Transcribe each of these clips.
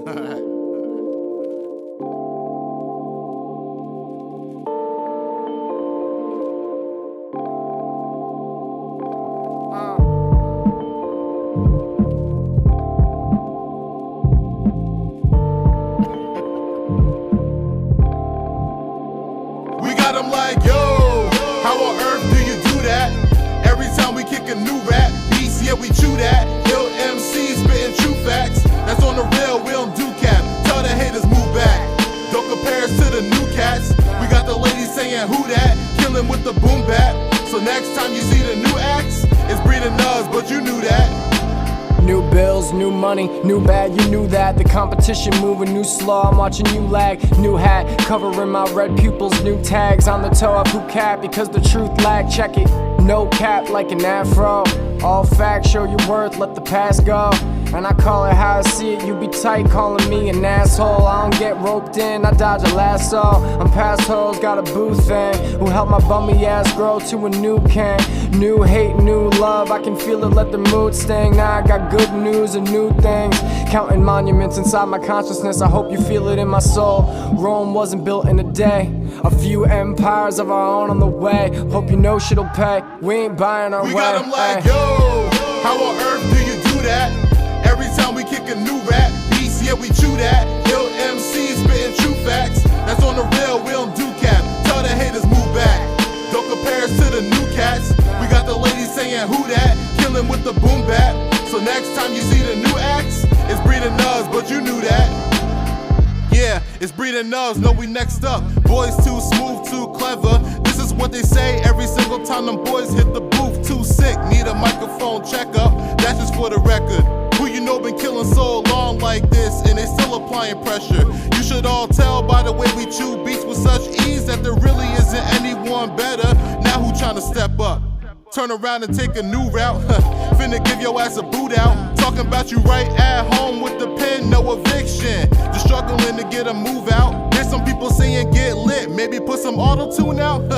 We got them like, yo, how on earth do you do that? Every time we kick a new rap, beats, yeah, we chew that. Ill MCs spitting true facts. That's on the real, we don't do cap. Tell the haters move back. Don't compare us to the new cats. We got the ladies saying who that, killing with the boom bap. So next time you see the new acts, it's breeding Nubz, but you knew that. New bills, new money, new bag, you knew that. The competition moving, new slaw, I'm watching you lag. New hat, covering my red pupils, new tags on the toe of who cap, because the truth lag, check it. No cap like an afro, all facts, show your worth, let the past go. And I call it how I see it, you be tight calling me an asshole. I don't get roped in, I dodge a lasso. I'm past hoes, got a boo thing, who helped my bummy ass grow to a new can. New hate, new love, I can feel it, let the mood sting. Now I got good news and new things, counting monuments inside my consciousness. I hope you feel it in my soul. Rome wasn't built in a day, a few empires of our own on the way. Hope you know shit'll pay, we ain't buying our way. We got them like, yo, how on earth do you do that? Every time we kick a new rap, beats, yeah, we chew that. Ill MCs spitting true facts. That's on the real, we don't do cap. Tell the haters move back. Don't compare us to the new cats. We got the ladies saying who that, killing with the boom bap. So next time you see the new acts, it's breeding Nubz, but you knew that. Yeah, it's breeding Nubz, know we next up. Boys too smooth, too clever. This is what they say every single time them boys hit the booth. Too sick, need a microphone checkup. That's just for the record. Who you know been killing so long like this, and they still applying pressure. You should all tell by the way we chew beats with such ease that there really isn't anyone better. Now who trying to step up? Turn around and take a new route. Finna give your ass a boot out. Talking about you right at home with the pen, no eviction. Just struggling to get a move out. There's some people saying get lit, maybe put some auto-tune out.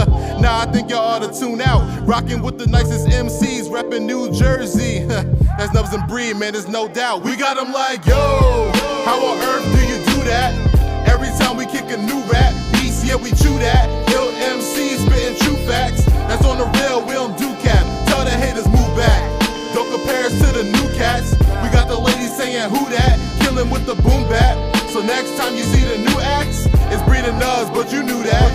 Nah, I think y'all ought to tune out. Rocking with the nicest MCs, repping New Jersey. That's Nubz and Br, man, there's no doubt. We got them like, yo, how on earth do you do that? Every time we kick a new rap, beats, yeah, we chew that. Ill MCs spitting true facts. That's on the real, we don't do cap. Tell the haters move back. Don't compare us to the new cats. We got the ladies saying who that, killing with the boom bap. So next time you see the new acts, it's breeding Nubz, but you knew that.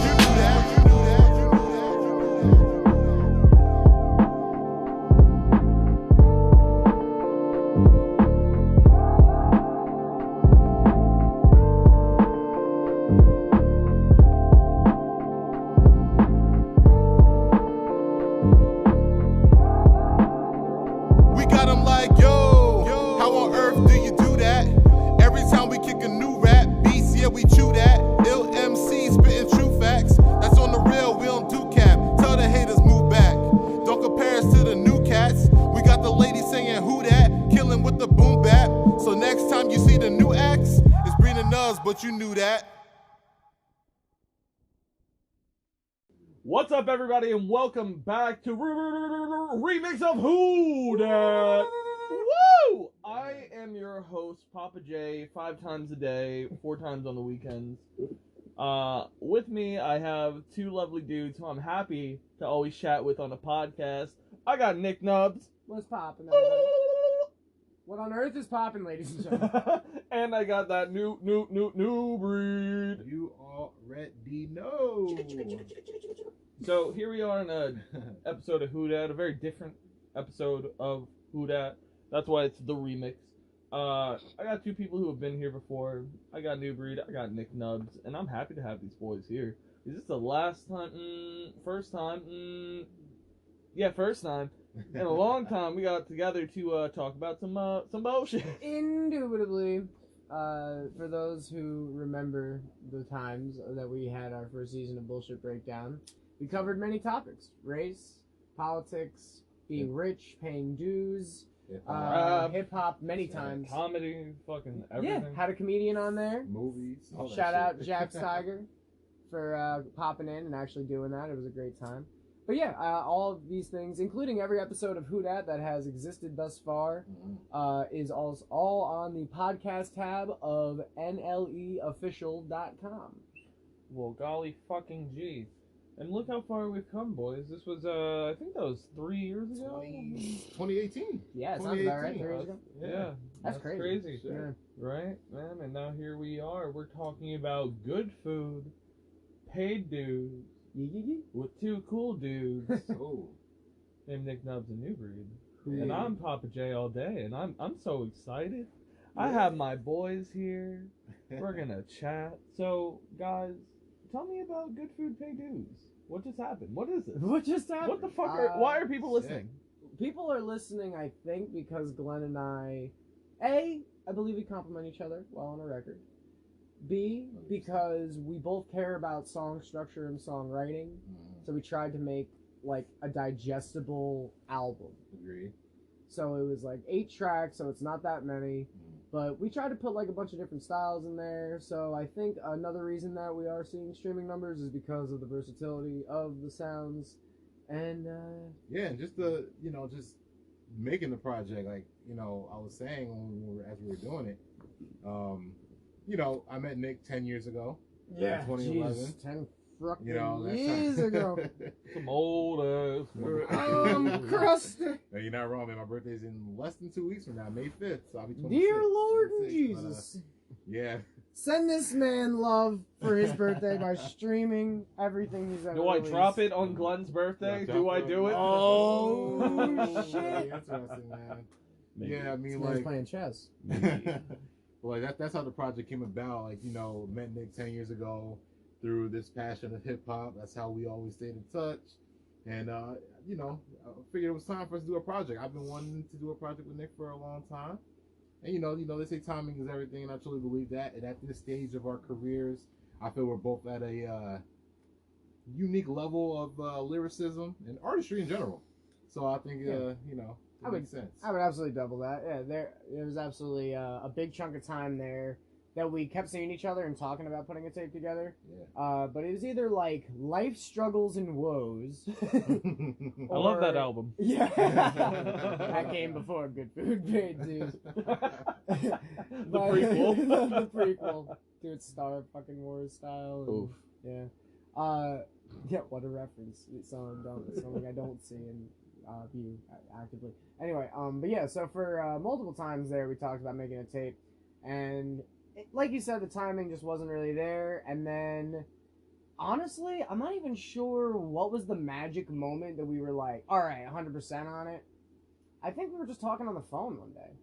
We got them like, yo, how on earth do you do that? Every time we kick a new rap, beats, yeah, we chew that. Ill MCs spitting true facts. That's on the real, we don't do cap. Tell the haters move back. Don't compare us to the new cats. We got the ladies saying who that, killing with the boom bap. So next time you see the new acts, it's breeding Nubz, but you knew that. What's up, everybody, and welcome back to Remix of WhoDat. Woo! I am your host, Papa J, 5 times a day, 4 times on the weekends. With me, I have 2 lovely dudes who I'm happy to always chat with on a podcast. I got Nick Nubz. What's poppin', everybody? What on earth is poppin', ladies and gentlemen? And I got that new breed. You already know. So here we are in an episode of WhoDat, a very different episode of WhoDat. That's why it's the remix. I got 2 people who have been here before. I got New Breed, I got Nick Nubz, and I'm happy to have these boys here. Is this the last time? First time? Yeah, first time. In a long time, we got together to talk about some bullshit. Indubitably. For those who remember the times that we had our first season of Bullshit Breakdown, we covered many topics. Race, politics, being rich, paying dues, hip-hop many times. Comedy, fucking everything. Yeah, had a comedian on there. Movies. Shout out Jack's Tiger for popping in and actually doing that. It was a great time. But yeah, all of these things, including every episode of WhoDat that has existed thus far, is all on the podcast tab of nleofficial.com. Well, golly fucking gee. And look how far we've come, boys. This was, I think that was 3 years ago? 2018. Yeah, it sounds about right. 3 years ago. Yeah. That's crazy. Yeah. Right, man? And now here we are. We're talking about good food, paid dues, with two cool dudes named Nick Nubz and New Breed. And I'm Papa J all day, and I'm so excited. I have my boys here. We're gonna chat. So, guys, tell me about good food, pay dues. What just happened? What is it? What just happened? What the fuck why are people listening? People are listening, I think, because Glenn and I believe we compliment each other while on a record. B, because we both care about song structure and songwriting, so we tried to make like a digestible album. Agree. So it was like 8 tracks, so it's not that many, but we tried to put like a bunch of different styles in there. So I think another reason that we are seeing streaming numbers is because of the versatility of the sounds, and yeah, and just just making the project, like I was saying as we were doing it. I met Nick 10 years ago. Yeah, 2011. geez, 10 fucking that's years ago. Some old ass. Crusty. No, you're not wrong, man. My birthday's in less than 2 weeks from now, May 5th. So I'll be 26. Dear Lord 26, Jesus. Yeah. Send this man love for his birthday by streaming everything he's ever Do I released. drop it on Glenn's birthday? Yeah, Do I do it? Oh, shit. Interesting, man. Maybe. Yeah, I mean, This man's like, playing chess. well, that's how the project came about. Like, met Nick 10 years ago through this passion of hip hop. That's how we always stayed in touch. And, I figured it was time for us to do a project. I've been wanting to do a project with Nick for a long time. And, they say timing is everything, and I truly believe that. And at this stage of our careers, I feel we're both at a unique level of lyricism and artistry in general. So I think, it makes sense. I would absolutely double that. Yeah, there was absolutely a big chunk of time there that we kept seeing each other and talking about putting a tape together. Yeah. But it was either like life struggles and woes. I love that album. Yeah. That came before Good Food Paid Dues. The prequel. The prequel. Dude, Star fucking Wars style. Oof. Yeah. Yeah, what a reference. It's something I don't see and view actively. Anyway, but yeah, so for multiple times there we talked about making a tape, and like you said, the timing just wasn't really there. And then honestly, I'm not even sure what was the magic moment that we were like, all right, 100% on it. I think we were just talking on the phone one day.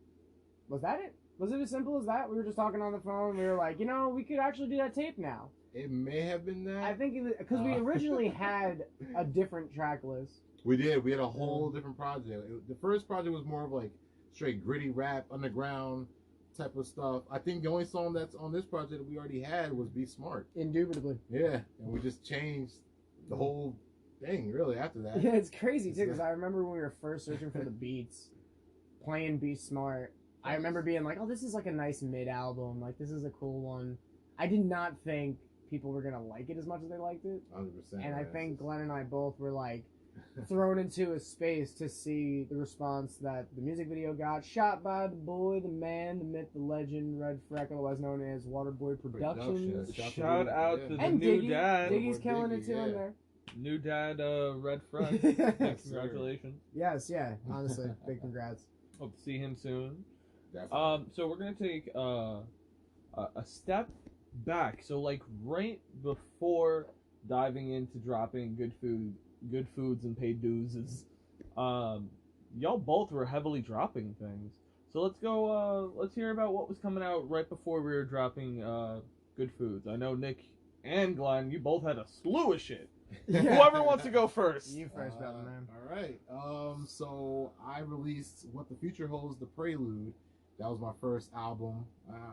Was that it? Was it as simple as that? We were just talking on the phone. We were like, we could actually do that tape now. It may have been that. I think it was because we originally had a different track list. We did. We had a whole different project. The first project was more of like straight gritty rap, underground type of stuff. I think the only song that's on this project that we already had was Be Smart. Indubitably. Yeah, and we just changed the whole thing really after that. Yeah, it's crazy too, because I remember when we were first searching for the beats, playing Be Smart, I remember being like, oh, this is like a nice mid-album, like this is a cool one. I did not think people were gonna like it as much as they liked it. 100%. And I think Glenn and I both were like thrown into a space to see the response that the music video got. Shot by the boy, the man, the myth, the legend, Red Freck, otherwise known as Waterboy Productions. Shout out to the And new Diggy. dad. Diggy's killing it too in there. New dad, Red Freck. Congratulations. Yes, yeah. Honestly, big congrats. Hope to see him soon. Definitely. So we're gonna take a step back. So like right before diving into dropping good foods and paid dues is, y'all both were heavily dropping things. So let's go. Let's hear about what was coming out right before we were dropping good foods. I know Nick and Glenn, you both had a slew of shit. Yeah. Whoever wants to go first. You first, brother, man. All right. So I released What the Future Holds, The Prelude. That was my first album.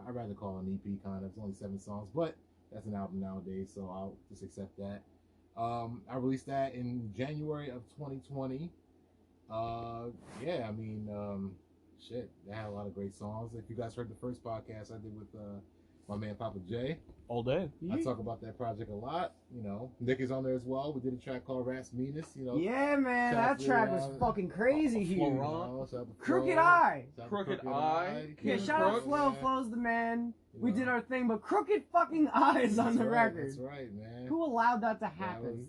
I'd rather call it an EP kind of. It's only 7 songs, but that's an album nowadays, so I'll just accept that. I released that in January of 2020. Yeah, I mean, shit, they had a lot of great songs. If you guys heard the first podcast I did with my man Papa J. All day. I talk about that project a lot. You know, Nick is on there as well. We did a track called Reminisce. You know, Yeah, man, that track was fucking crazy huge. Crooked Eye. Crooked Eye. Yeah, King shout out Crooks. Flo. Flo's the man. We did our thing, but Crooked fucking Eye is on the record. That's right, man. Who allowed that to happen?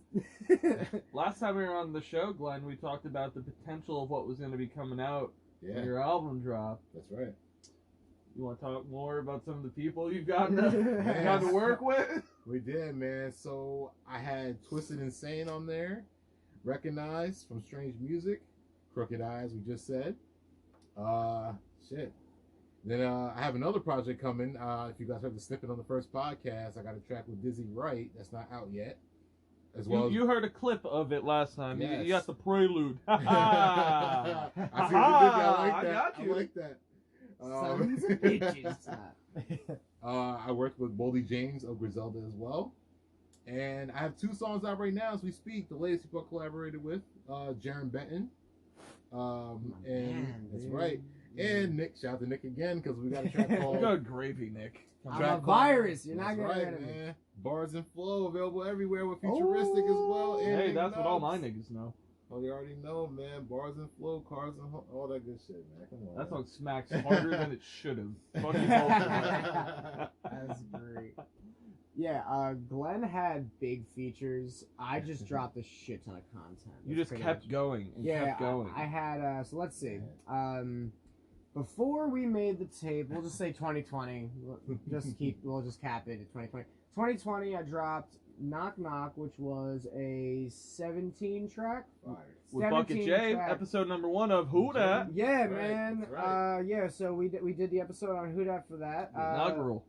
Last time we were on the show, Glenn, we talked about the potential of what was going to be coming out Yeah, when your album dropped. that's right. You want to talk more about some of the people you've gotten to work with? We did, man. So I had Twisted Insane on there, Recognized from Strange Music, Crooked Eyes, we just said. Shit. Then I have another project coming. If you guys heard the snippet on the first podcast, I got a track with Dizzy Wright that's not out yet. As well, You heard a clip of it last time. Yes. You got the prelude. I see what you did there. I like I that. got you. I like that. Sons of bitches. I worked with Boldy James of Griselda as well. And I have 2 songs out right now as we speak. The latest people I collaborated with, Jaron Benton. And that's right. And Nick, shout out to Nick again, because we got a track called... Good gravy, Nick. I'm a virus. You're not That's getting right, rid of me. man. Bars and Flow available everywhere with Futuristic as well. And Hey, that's what all my Nubz. niggas know. Oh, you already know, man. Bars and Flow, Cars and all that good shit, man. Come on. That man. song smacks harder than it should have. Fuck you both. That's great. Yeah, Glenn had big features. I just dropped a shit ton of content. You That's just pretty kept much- going and Yeah, kept going. I had, so let's see. Before we made the tape, we'll just say 2020. We'll just cap it at 2020. 2020, I dropped Knock Knock, which was a 17 track. With Bucket J, track. episode number 1 of WhoDat. Yeah, Right, man. that's right. Yeah, so we did the episode on WhoDat for that. Inaugural.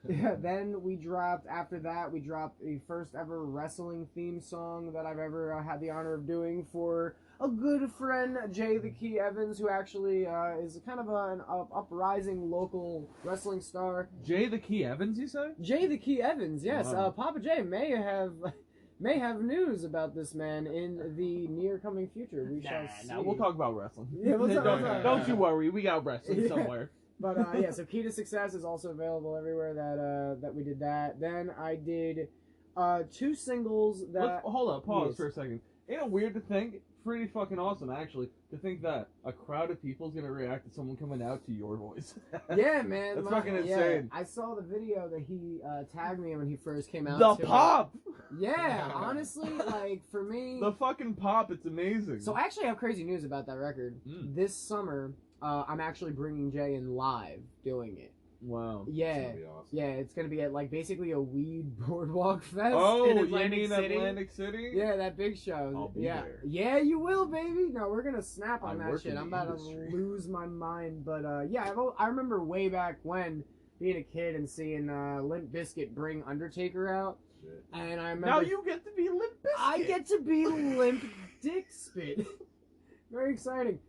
Yeah, then we dropped, after that, we dropped the first ever wrestling theme song that I've ever had the honor of doing for a good friend, Jay the Key Evans, who actually is kind of an uprising local wrestling star. Jay the Key Evans, you say? Jay the Key Evans, yes. Wow. Papa J may have news about this man in the near coming future. We shall see. Nah, we'll talk about wrestling. Yeah, we'll talk don't, about- don't you worry, we got wrestling Yeah. somewhere. But yeah, so Key to Success is also available everywhere that we did that. Then I did 2 singles that... Hold up, pause Yes. for a second. Ain't it weird to think? Pretty fucking awesome, actually, to think that a crowd of people is gonna react to someone coming out to your voice. Yeah, man. That's fucking insane. I saw the video that he tagged me in when he first came out. The to it. pop! Yeah, honestly, like, for me... The fucking pop, it's amazing. So I actually have crazy news about that record. Mm. This summer, I'm actually bringing Jay in live doing it. Wow. Yeah. That'd be awesome. Yeah, it's going to be at, like, basically a weed boardwalk fest Oh, in you Atlantic mean City. Atlantic City? Yeah, that big show. I'll be yeah. there. Yeah, you will, baby. No, we're gonna snap on I that work shit. in I'm the about industry. to lose my mind. But yeah, I remember way back when being a kid and seeing Limp Bizkit bring Undertaker out, Shit. and I remember Now you get to be Limp Bizkit. I get to be Limp Dick Spit. Very exciting.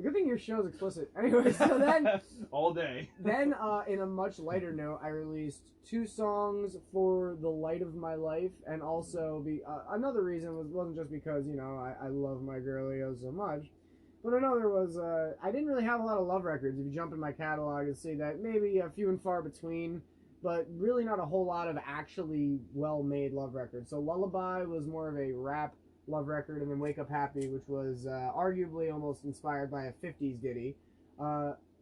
Good thing your show's explicit. Anyway, so then. all day. Then, in a much lighter note, I released 2 songs for The Light of My Life, and also another reason wasn't just because, you know, I love my girlio so much, but another was, I didn't really have a lot of love records. If you jump in my catalog and see that maybe a few and far between, but really not a whole lot of actually well-made love records. So Lullaby was more of a rap love record, and then Wake Up Happy, which was arguably almost inspired by a 50s ditty.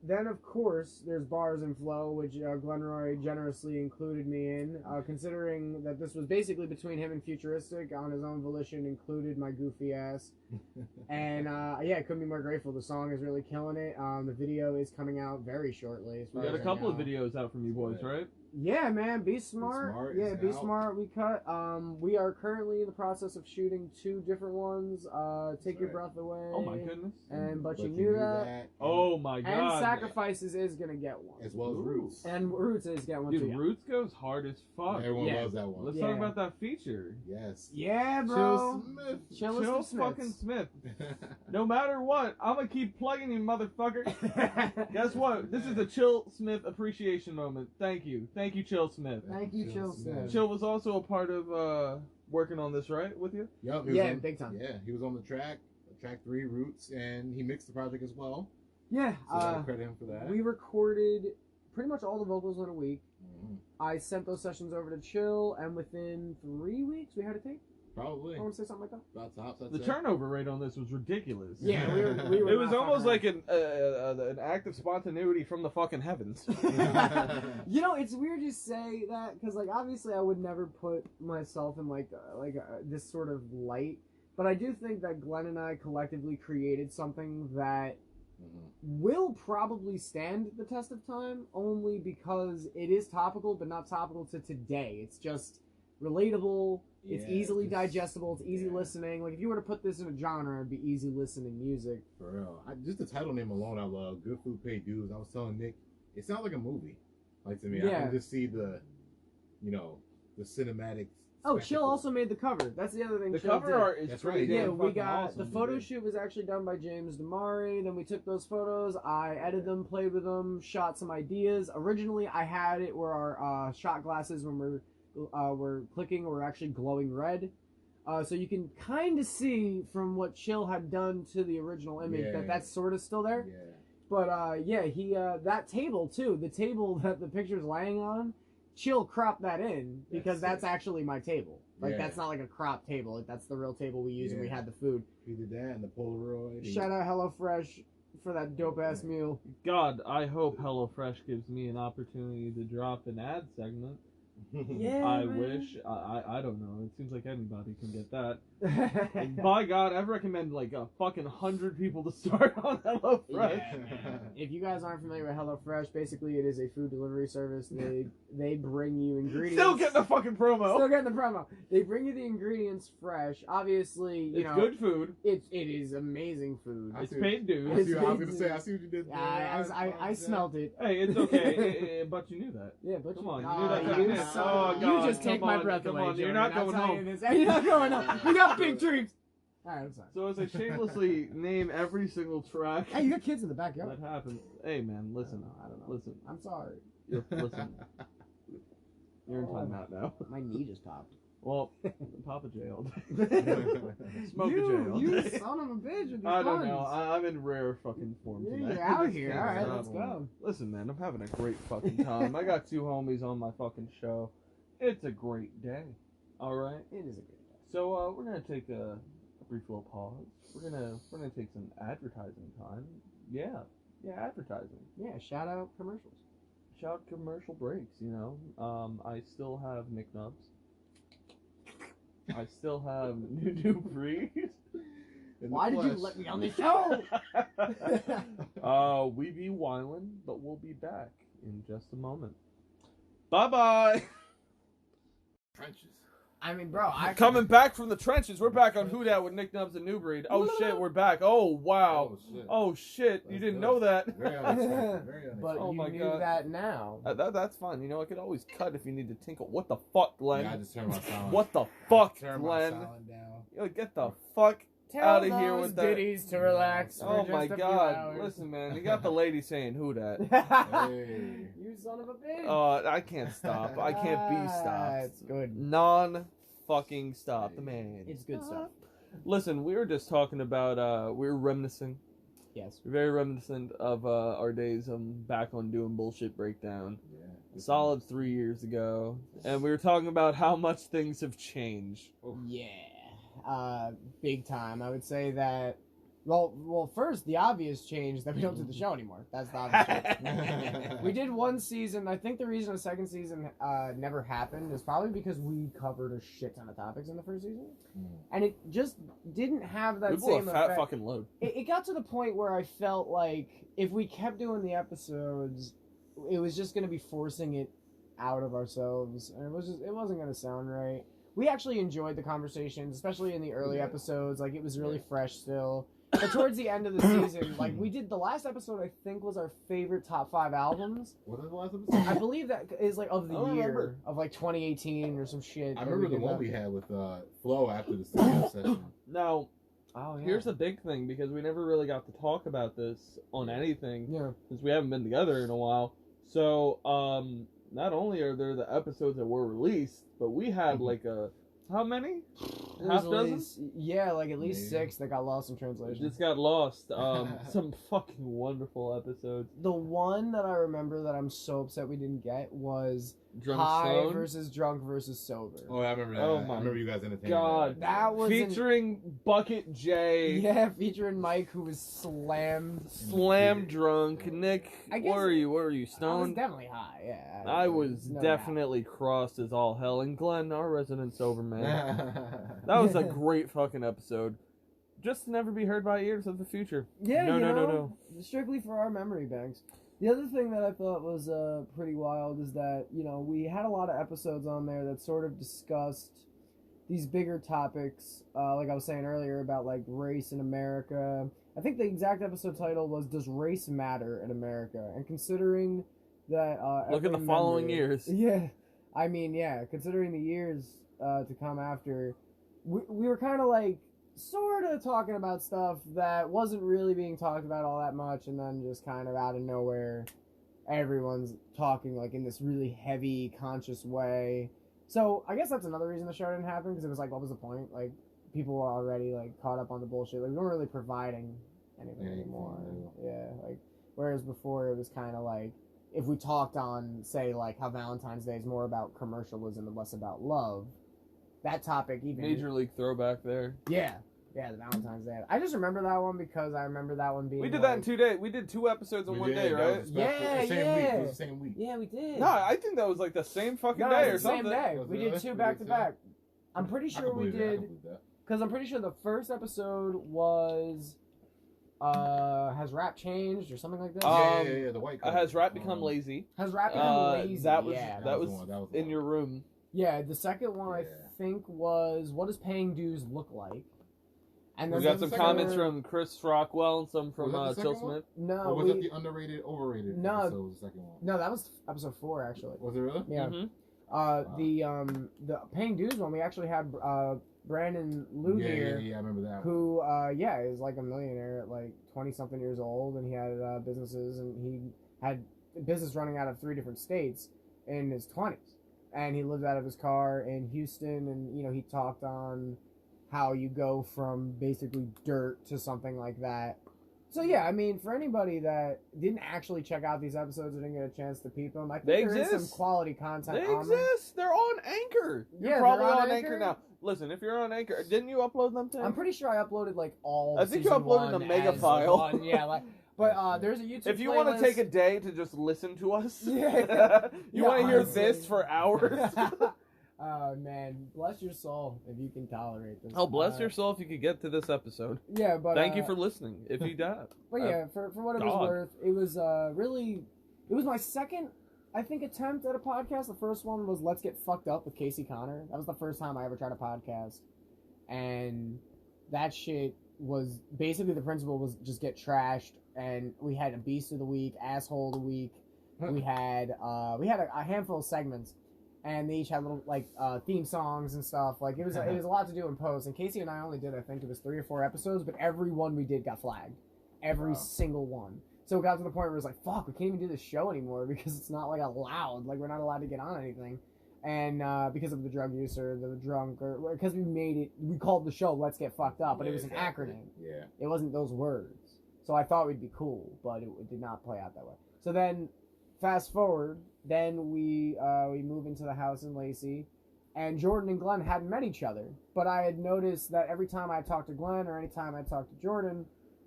Then, of course, there's Bars and Flow, which Glenroy generously included me in, considering that this was basically between him and Futuristic, on his own volition, included my goofy ass. And, yeah, I couldn't be more grateful. The song is really killing it. The video is coming out very shortly. As We far got a as I couple of know. videos out from you boys, right? Yeah, man, Be Smart. Smart Yeah, is Be out. Smart. We cut. We are currently in the process of shooting 2 different ones. Take Your right. Breath Away. Oh my goodness. And But You Knew That. Oh my And god. Sacrifices is gonna get one. As well as Ooh. Roots. And Roots is getting one Dude, too. Yeah. Roots goes hard as fuck. Everyone Yeah. loves that one. Let's Yeah. talk about that feature. Yes. Yeah, bro. Chill Smith. Chill Chill Smith. fucking Smith. No matter what, I'm gonna keep plugging you, motherfucker. Guess what? This is a Chill Smith appreciation moment. Thank you. Thank you, Chill Smith. Thank you, Chill Smith. Chill was also a part of working on this, right? With you? Yup, he was Yeah, on- big time. Yeah, he was on the track 3, Roots, and he mixed the project as well. Yeah. So gotta credit him for that. We recorded pretty much all the vocals in a week. I sent those sessions over to Chill, and within 3 weeks we had a tape. Probably. I want to say something like that. About tops, I'd The say. turnover rate on this was ridiculous. Yeah, we were It was not almost fucking like an act of spontaneity from the fucking heavens. You know, it's weird you say that because, like, obviously, I would never put myself in this sort of light. But I do think that Glenn and I collectively created something that will probably stand the test of time, only because it is topical, but not topical to today. It's just relatable. It's Yeah, easily just- digestible. It's easy yeah. listening. Like, if you were to put this in a genre, it'd be easy listening music. For real. Just the title name alone, I love. Good Food, Paid Dues. I was telling Nick, it sounds like a movie. Like, to me, I Yeah. can just see the cinematic. Oh, Chill spectacle. also made the cover. That's the other thing. The Chill cover did. art is That's pretty right, damn Yeah, we fucking got awesome. the photo shoot was actually done by James Damari. Then we took those photos, I edited them, played with them, shot some ideas. Originally, I had it where our shot glasses, when we're clicking, were actually glowing red. So you can kind of see from what Chill had done to the original image Yeah. that's sort of still there. Yeah. But he that table too, the table that the picture's laying on, Chill cropped that in because that's actually my table. Like, Yeah. that's not like a crop table. Like, that's the real table we use when we Yeah. had the food. We did that and the Polaroid. Shout out HelloFresh for that dope ass meal. God, I hope HelloFresh gives me an opportunity to drop an ad segment. Yeah, I man. wish. I don't know. It seems like anybody can get that. And by God, I recommend like a fucking 100 people to start on HelloFresh. If you guys aren't familiar with HelloFresh, basically it is a food delivery service. They bring you ingredients. Still getting the fucking promo. Still getting the promo. They bring you the ingredients fresh. Obviously, you It's know, good food. it is amazing food. It's paid dues. I was gonna say, I see what you did there. I smelled it. Hey, it's okay. But you knew that. Yeah, but Come on, you you, knew that you, coming in. son- Oh, you God, just take come my on, breath come away. on, you're Jordan. not I'll going tell home. you this. You're not going home. We got big dreams. All right, I'm sorry. So as I shamelessly name every single track Hey, you got kids in the backyard. that happens. Hey man, listen. I don't know. Listen. I'm sorry. Listen. You're in timeout now. My knee just popped. Well, Papa jailed. Smoke a jail. You son of a bitch with these I don't puns. know. I'm in rare fucking form Yeah, tonight. you're out This here. can't All right, stop. let's go. Listen, man, I'm having a great fucking time. I got 2 homies on my fucking show. It's a great day. All right. It is a good day. So we're gonna take a brief little pause. We're gonna take some advertising time. Yeah, advertising. Yeah, shout out commercials. Shout commercial breaks. You know, I still have Nick Nubz. I still have New Breeze. Why did you let me on the show? We be wildin', but we'll be back in just a moment. Bye bye. Trenches. I mean, bro, Coming back from the trenches, we're back on WhoDat with Nick Nubz and New Breed. Oh shit, we're back. Oh wow. Oh shit, you didn't know that. Very unexpected. Very unexpected. But Oh you my knew God. that now. That's fine. You know, I could always cut if you need to tinkle. What the fuck, Glenn? Yeah, I just turned my sound. What the fuck, Turn my Glenn? sound down. Yo, get the fuck Tell out of here those with that. ditties to relax. for Oh just my a few god. hours. Listen, man, you got the lady saying WhoDat. Hey. You son of a bitch. I can't stop. I can't be stopped. It's good. Fucking stop the man. It's good stuff. Listen, we were just talking about we were reminiscing. Yes. We're very reminiscent of our days back on doing bullshit breakdown. Yeah. Solid 3 years ago. And we were talking about how much things have changed. Yeah. Big time. I would say that. Well, first, the obvious change that we don't do the show anymore. That's the obvious change. We did 1 season. I think the reason a 2nd season never happened is probably because we covered a shit ton of topics in the 1st season. And it just didn't have that We blew a same fat effect. fucking load. It got to the point where I felt like if we kept doing the episodes, it was just going to be forcing it out of ourselves. And it wasn't going to sound right. We actually enjoyed the conversations, especially in the early episodes. Like, it was really fresh still. But towards the end of the season, like, we did the last episode, I think, was our favorite top 5 albums. What was the last episode? I believe that is, like, of the I don't year. remember. Of, like, 2018 or some shit. I remember the did one that. we had with Flo after the studio session. Now, Oh, yeah. here's the big thing, because we never really got to talk about this on anything, Yeah. since we haven't been together in a while. So, not only are there the episodes that were released, but we had like a How many? There's Half at dozen? least- yeah, like at least Maybe. 6 that got lost in translation. Just got lost. Some fucking wonderful episodes. The one that I remember that I'm so upset we didn't get was Drunk high Stone? versus drunk versus sober. Oh, I remember that. Oh I my remember you guys entertaining God. That was an- Featuring Bucket J. Yeah, featuring Mike, who was slammed. Slam drunk. Nick, I guess- where are you? Where are you? I was Stoned? definitely high, yeah. I was no definitely crossed as all hell. And Glenn, our resident sober man. that. That was a great fucking episode. Just to never be heard by ears of the future. doubt. Yeah, No, you no, no, know, strictly for our memory banks. The other thing that I thought was pretty wild is that, you know, we had a lot of episodes on there that sort of discussed these bigger topics, like I was saying earlier about like race in America. I think the exact episode title was "Does Race Matter in America?" And considering that, Look at the every following member- years. Yeah, I mean, yeah, considering the years to come after, we were kind of like sort of talking about stuff that wasn't really being talked about all that much, and then just kind of out of nowhere, everyone's talking like in this really heavy, conscious way. So I guess that's another reason the show didn't happen, because it was like, what was the point? Like, people were already like caught up on the bullshit. Like, we weren't really providing anything Yeah, anymore. exactly. Yeah, like whereas before it was kind of like if we talked on, say, like how Valentine's Day is more about commercialism and less about love. That topic even Major League throwback there. Yeah, the Valentine's Day. I just remember that one because I remember that one being. We did like, that in 2 days. We did 2 episodes in We one did, day, that right? was a special- Yeah, the same yeah. week. It was the same week. Yeah, we did. No, I think that was like the same fucking No, day it or was the something. same day. Was We it did really? 2 We back did to two? back. I'm pretty I sure can we believe that, I can did believe that. because I'm pretty sure the first episode was has rap changed or something like that. Yeah, the white. Has rap become lazy? Has rap become lazy? That was yeah. that was the one, that was the in one. your room. Yeah, the second one I Yeah. think was what does paying dues look like? And We then got the some second comments one- from Chris Rockwell and some from Was that the Chill second one? Smith. No, Or was we, that the underrated, overrated? No. episode was the second one. no, that was episode 4 actually. Was it really? Yeah. Mhm. The paying dues one we actually had Brandon Lou Yeah, here. I remember that. Who is like a millionaire at like 20 something years old, and he had businesses, and he had business running out of 3 different states in his 20s, and he lived out of his car in Houston, and you know he talked on how you go from basically dirt to something like that. So yeah, I mean, for anybody that didn't actually check out these episodes or didn't get a chance to peep them, I think They there is some exist. quality content They on them. exist. They're on Anchor. Yeah, You're probably they're on on Anchor Anchor. now. Listen, if you're on Anchor, didn't you upload them to? I'm pretty sure I uploaded like all. I think you season uploaded one a mega as file. one. Yeah, like, but there's a YouTube. If you want to playlist. take a day to just listen to us, Yeah. you Yeah, want to hear honestly. this for hours. Oh man, bless your soul if you can tolerate this. Oh, bless your soul if you could get to this episode. Yeah, but Thank you for listening. If you died. But yeah, for what it was God. worth, it was really, it was my second, I think, attempt at a podcast. The first one was Let's Get Fucked Up with Casey Connor. That was the first time I ever tried a podcast, and that shit was basically the principle was just get trashed, and we had a Beast of the Week, Asshole of the Week. We had a handful of segments, and they each had little like theme songs and stuff. Like it was a lot to do in post. And Casey and I only did, I think it was 3 or 4 episodes, but every one we did got flagged, every single one. So it got to the point where it was like, fuck, we can't even do this show anymore because it's not like allowed. Like we're not allowed to get on anything, and because of the drug use or the drunk or because we called the show Let's Get Fucked Up, but it was an acronym. Yeah. It wasn't those words. So I thought we'd be cool, but it did not play out that way. So then, fast forward, then we move into the house in Lacey, and Jordan and Glenn hadn't met each other. But I had noticed that every time I talked to Glenn or any time I talked to Jordan,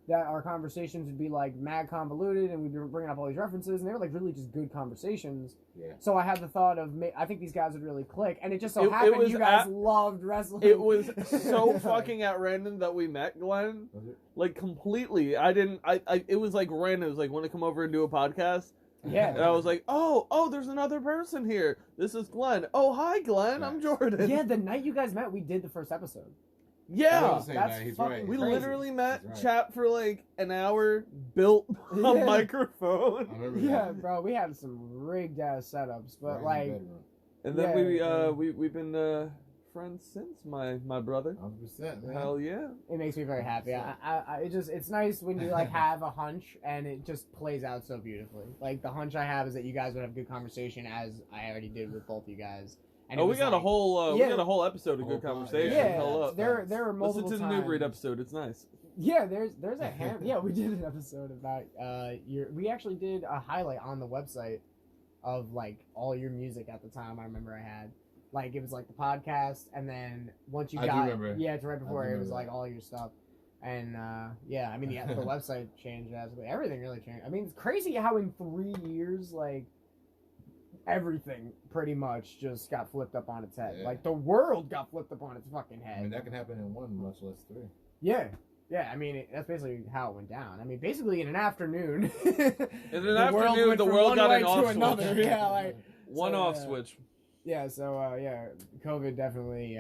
that our conversations would be like mad convoluted, and we'd be bringing up all these references, and they were like really just good conversations. Yeah. So I had the thought of, I think these guys would really click, and it just so It happened was you guys loved wrestling. It was so fucking at random that we met Glenn. Was it? Like completely. It was like random. It was like, want to come over and do a podcast? Yeah. And I was like, oh, there's another person here. This is Glenn. Oh, hi, Glenn. I'm Jordan. Yeah, the night you guys met, we did the first episode. Yeah. I was saying that's that, he's fucking right. We crazy. literally met, He's right. chat for like an hour, built a Yeah. microphone. I remember Yeah, that. bro, we had some rigged ass setups, but Right in the like, bedroom. And then Yeah. we've been friends since, my brother. 100%, man. Hell yeah. it makes me very happy. It's nice when you like have a hunch and it just plays out so beautifully. Like the hunch I have is that you guys would have good conversation, as I already did with both you guys, And Oh, it we was got a like- whole we Yeah. got a whole episode of Whole good pod, conversation. Yeah, Hell up. there are multiple Listen to the times. New Breed episode. It's nice. Yeah, there's a yeah, we did an episode about we actually did a highlight on the website of like all your music at the time. I remember I had like it was like the podcast, and then once you I do got remember. yeah, it's right before do it was remember like all your stuff. And yeah, I mean the website changed absolutely. Everything really changed. I mean it's crazy how in 3 years like everything pretty much just got flipped up on its head. Yeah. Like the world got flipped up on its fucking I head. mean, that can happen in one, much less three. Yeah. Yeah, I mean, that's basically how it went down. I mean, basically in an afternoon. In an afternoon, went the from world one got way an to off another. switch. Yeah, like One so, off switch. yeah. So yeah, COVID definitely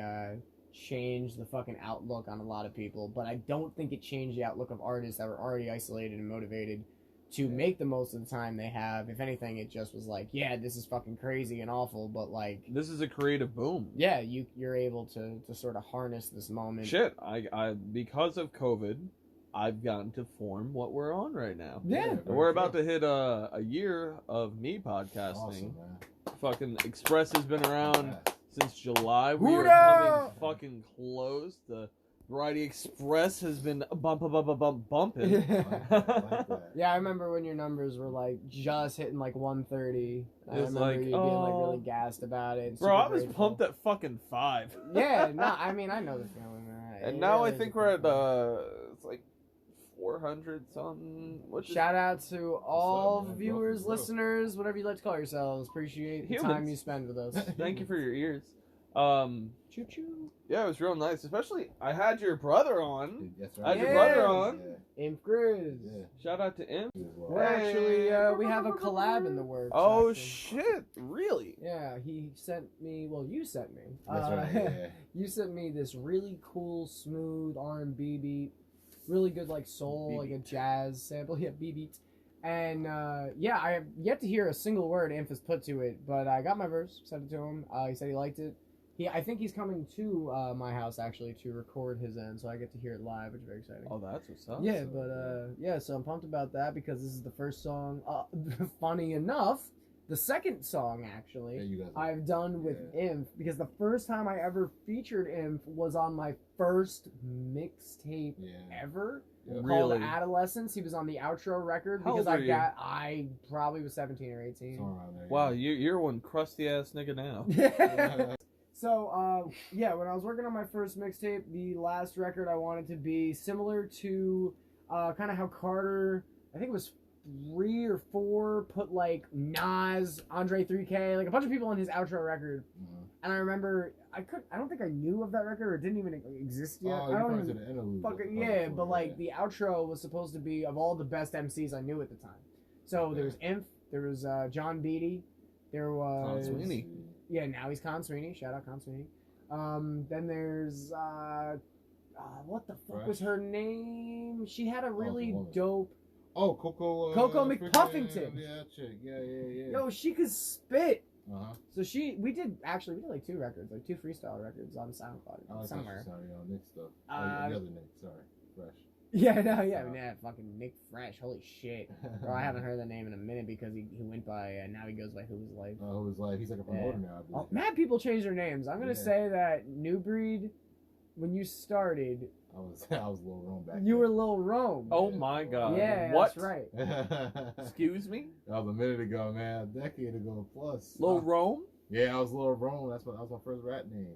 changed the fucking outlook on a lot of people, but I don't think it changed the outlook of artists that were already isolated and motivated to make the most of the time they have. If anything, it just was like, yeah, this is fucking crazy and awful, but like, This is a creative boom. yeah, you're able to sort of harness this moment. Shit, I because of COVID, I've gotten to form what we're on right now. Yeah. And we're about to hit a year of me podcasting. Awesome, man. Fucking Express has been around since July. We are WhoDat! coming fucking close. The Variety Express has been bumping. I like that. Yeah, I remember when your numbers were like just hitting like 130. I It was remember like, you being like oh. really gassed about it. Bro, super I was grateful. pumped at fucking 5. Yeah, no, I mean I know the feeling. And now I think we're at it's like 400 something. What's Shout out to all man? viewers, Bro. listeners, whatever you like to call yourselves. Appreciate the Humans. time you spend with us. Thank you for your ears. Choo choo. Yeah, it was real nice. Especially, I had your brother on. That's I had your Yeah. brother on. Imp Grizz. Yeah. Shout out to him. We're actually we have a collab in the works. Oh actually. shit! Really? Yeah, he sent me. Well, you sent me. That's right. Yeah. You sent me this really cool, smooth R&B beat, really good like soul, B like a beat. jazz sample. Yeah, B beat. And yeah, I have yet to hear a single word Inf has put to it, but I got my verse, sent it to him. He said he liked it. I think he's coming to my house actually to record his end, so I get to hear it live, which is very exciting. Oh, that's what's up. Yeah, but yeah, so I'm pumped about that because this is the first song. Funny enough, the second song Yeah, actually you guys. I've done with Inf, because the first time I ever featured Inf was on my first mixtape Yeah. ever Yeah. called Really? Adolescence. He was on the outro record How because old are you? I probably was 17 or 18. Somewhere around there, Wow, yeah. you're one crusty ass nigga now. So, yeah, when I was working on my first mixtape, the last record I wanted to be similar to kind of how Carter, I think it was 3 or 4, put like Nas, Andre 3K, like a bunch of people on his outro record. Mhm. And I remember, I don't think I knew of that record, or it didn't even exist yet. Oh, I you're don't referring even to the interlude. fucking, yeah, but like the outro was supposed to be of all the best MCs I knew at the time. So there was Inf, there was John Beatty, there was Sweeney. Yeah, now he's Con Sweeney. Shout out Con Sweeney. Then there's what the fuck was Fresh. her name? She had a really woman. dope. Oh, Coco. Coco freaking- McPuffington. Yeah, chick. Yeah. Yo, she could spit. Uh-huh. So we did like 2 records, like 2 freestyle records on SoundCloud I like somewhere. Sorry, Nick stuff. Uh, The other Nick, sorry. Fresh. Yeah, no, yeah, fucking Nick Fresh. Holy shit. Bro, I haven't heard that name in a minute because he went by, now he goes by Who Was Life. Oh, it was like, he's like a promoter now, I believe. Oh, mad people change their names. I'm gonna Yeah. say that New Breed, when you started, I was Lil Rome back you were Lil Rome. Oh my god. Yeah, What? that's right. then. Excuse me? That was a minute ago, man. A decade ago plus. Lil Rome? Yeah, I was Lil Rome. That was my first rap name.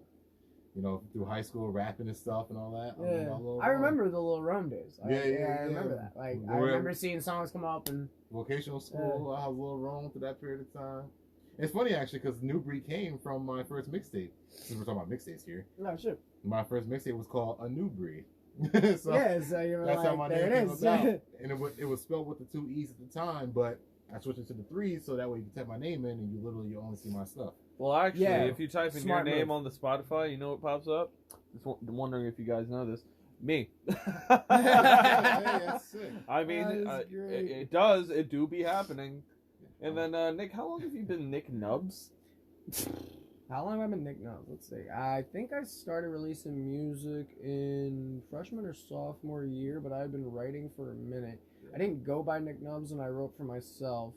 You know, through high school, rapping and stuff and all that. Yeah, Lil I Rome. remember the Lil Rome days. Yeah, I remember that. Like, I We're- remember seeing songs come up and Vocational school. I was Lil Rome through that period of time. It's funny actually because New Breed came from my first mixtape. Since we're talking about mixtapes here, no shit. my first mixtape was called A New Breed. So Yeah, so you were that's like, how my there name it came is. about. And it was spelled with the 2 E's at the time, but I switched it to the 3 so that way you can type my name in and you only see my stuff. Well, actually, Yeah, if you type in smart your name move. on the Spotify, you know what pops up? Just wondering if you guys know this. Me. Hey, that's sick. I mean, That is great. it does. It do be happening. And then, Nick, how long have you been Nick Nubz? How long have I been Nick Nubz? Let's see. I think I started releasing music in freshman or sophomore year, but I've been writing for a minute. I didn't go by Nick Nubz, and I wrote for myself.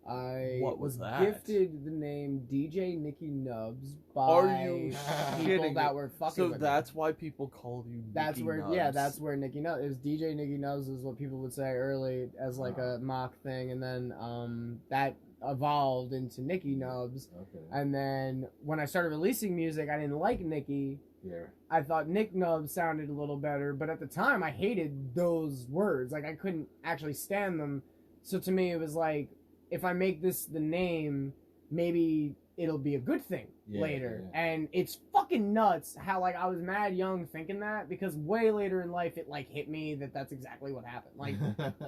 I What was that? gifted the name DJ Nicky Nubz by Are you people shitting that me? were fucking So with that's why people called you. That's Nicky where, Nubz. yeah, that's where Nicky Nubz is. DJ Nicky Nubz is what people would say early as like a mock thing, and then that evolved into Nicky Nubz. Okay. And then when I started releasing music, I didn't like Nicky. Yeah. I thought Nick Nubz sounded a little better, but at the time I hated those words. Like I couldn't actually stand them. So to me, it was like, if I make this the name, maybe it'll be a good thing later. Yeah. And it's fucking nuts how like I was mad young thinking that, because way later in life it like hit me that that's exactly what happened. Like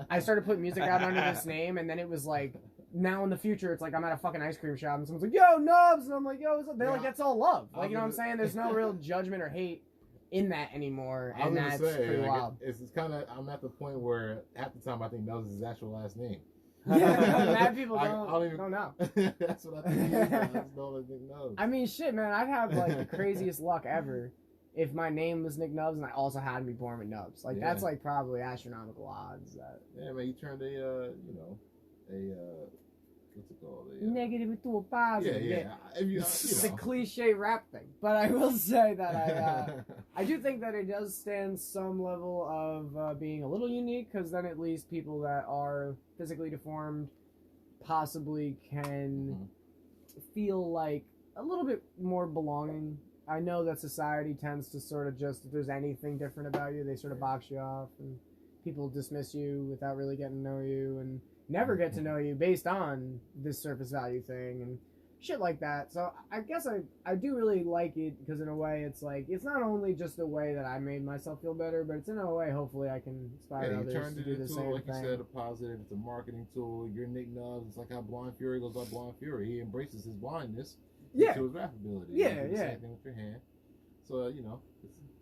I started putting music out under this name, and then it was like, now in the future it's like I'm at a fucking ice cream shop and someone's like, yo, Nubz, and I'm like, yo, what's up? They're like, that's all love. Like, you know what I'm saying? There's no real judgment or hate in that anymore, and that's pretty wild. It's kind of, I'm at the point where at the time I think Nubz is his actual last name. Yeah, mad people don't know. That's what I think. I just don't think Nubz. I mean, shit, man, I'd have like the craziest luck ever if my name was Nick Nubz and I also had to be born with Nubz. Like that's like probably astronomical odds. Yeah, man, you turned a what's it called? Negative into a positive. Yeah. It's a cliche rap thing, but I will say that I do think that it does stand some level of being a little unique, because then at least people that are physically deformed possibly can feel like a little bit more belonging. I know that society tends to sort of just, if there's anything different about you, they sort of box you off, and people dismiss you without really getting to know you, and never get to know you based on this surface value thing and shit like that. So I guess I do really like it, because in a way it's like, it's not only just a way that I made myself feel better, but it's in a way hopefully I can inspire others to do the same like thing. you said, a positive. It's a marketing tool. You're Nick Nubz. It's like how Blind Fury goes by Blind Fury. He embraces his blindness to his rap ability. Yeah, you do the yeah. same thing with your hand. So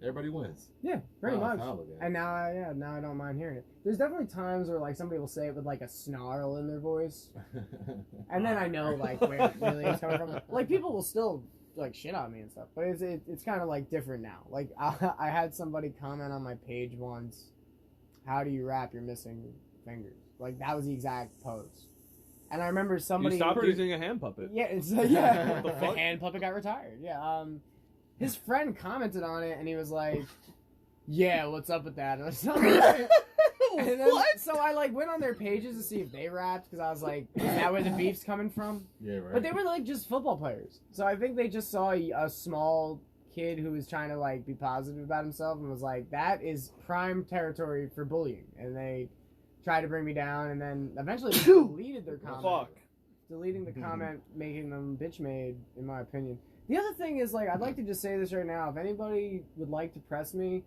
everybody wins. Yeah, pretty much. And now, now I don't mind hearing it. There's definitely times where like somebody will say it with like a snarl in their voice, and then I know like where it really is coming from. Like people will still like shit on me and stuff, but it's kind of like different now. Like I had somebody comment on my page once, "How do you rap? You're missing fingers." Like that was the exact post. And I remember somebody. You stopped using a hand puppet. Yeah, it's yeah. What the fuck? The hand puppet got retired. Yeah. His friend commented on it, and he was like, "Yeah, what's up with that?" And I was like, and then, so I like went on their pages to see if they rapped, because I was like, "Is that where the beef's coming from?" Yeah, right. But they were like just football players, so I think they just saw a small kid who was trying to like be positive about himself, and was like, "That is prime territory for bullying," and they tried to bring me down, and then eventually they deleted their comment. Fuck. Deleting the comment, making them bitch made, in my opinion. The other thing is, like, I'd like to just say this right now. If anybody would like to press me,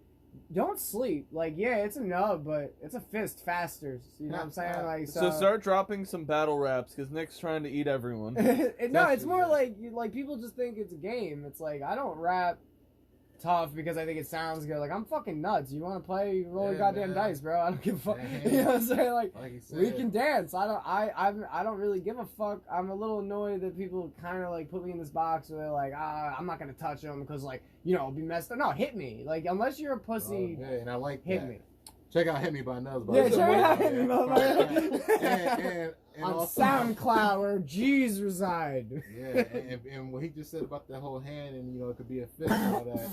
don't sleep. Like, yeah, it's a nub, but it's a fist faster. You know what I'm saying? Like, So start dropping some battle raps, because Nick's trying to eat everyone. No, it's more like people just think it's a game. It's like, I don't rap tough because I think it sounds good. Like, I'm fucking nuts. You want to play? Roll your goddamn dice, bro. I don't give a fuck. You know what I'm saying? Like we can dance. I don't really give a fuck. I'm a little annoyed that people kind of like put me in this box where they're like, I'm not gonna touch them because like, you know, it'll be messed up. No, hit me. Like, unless you're a pussy, and I like hit that. me. Check out Hit Me by Nubz. Yeah, check out Hit Me by and on also, SoundCloud where G's reside. Yeah, and what he just said about the whole hand, and it could be a fist and all that.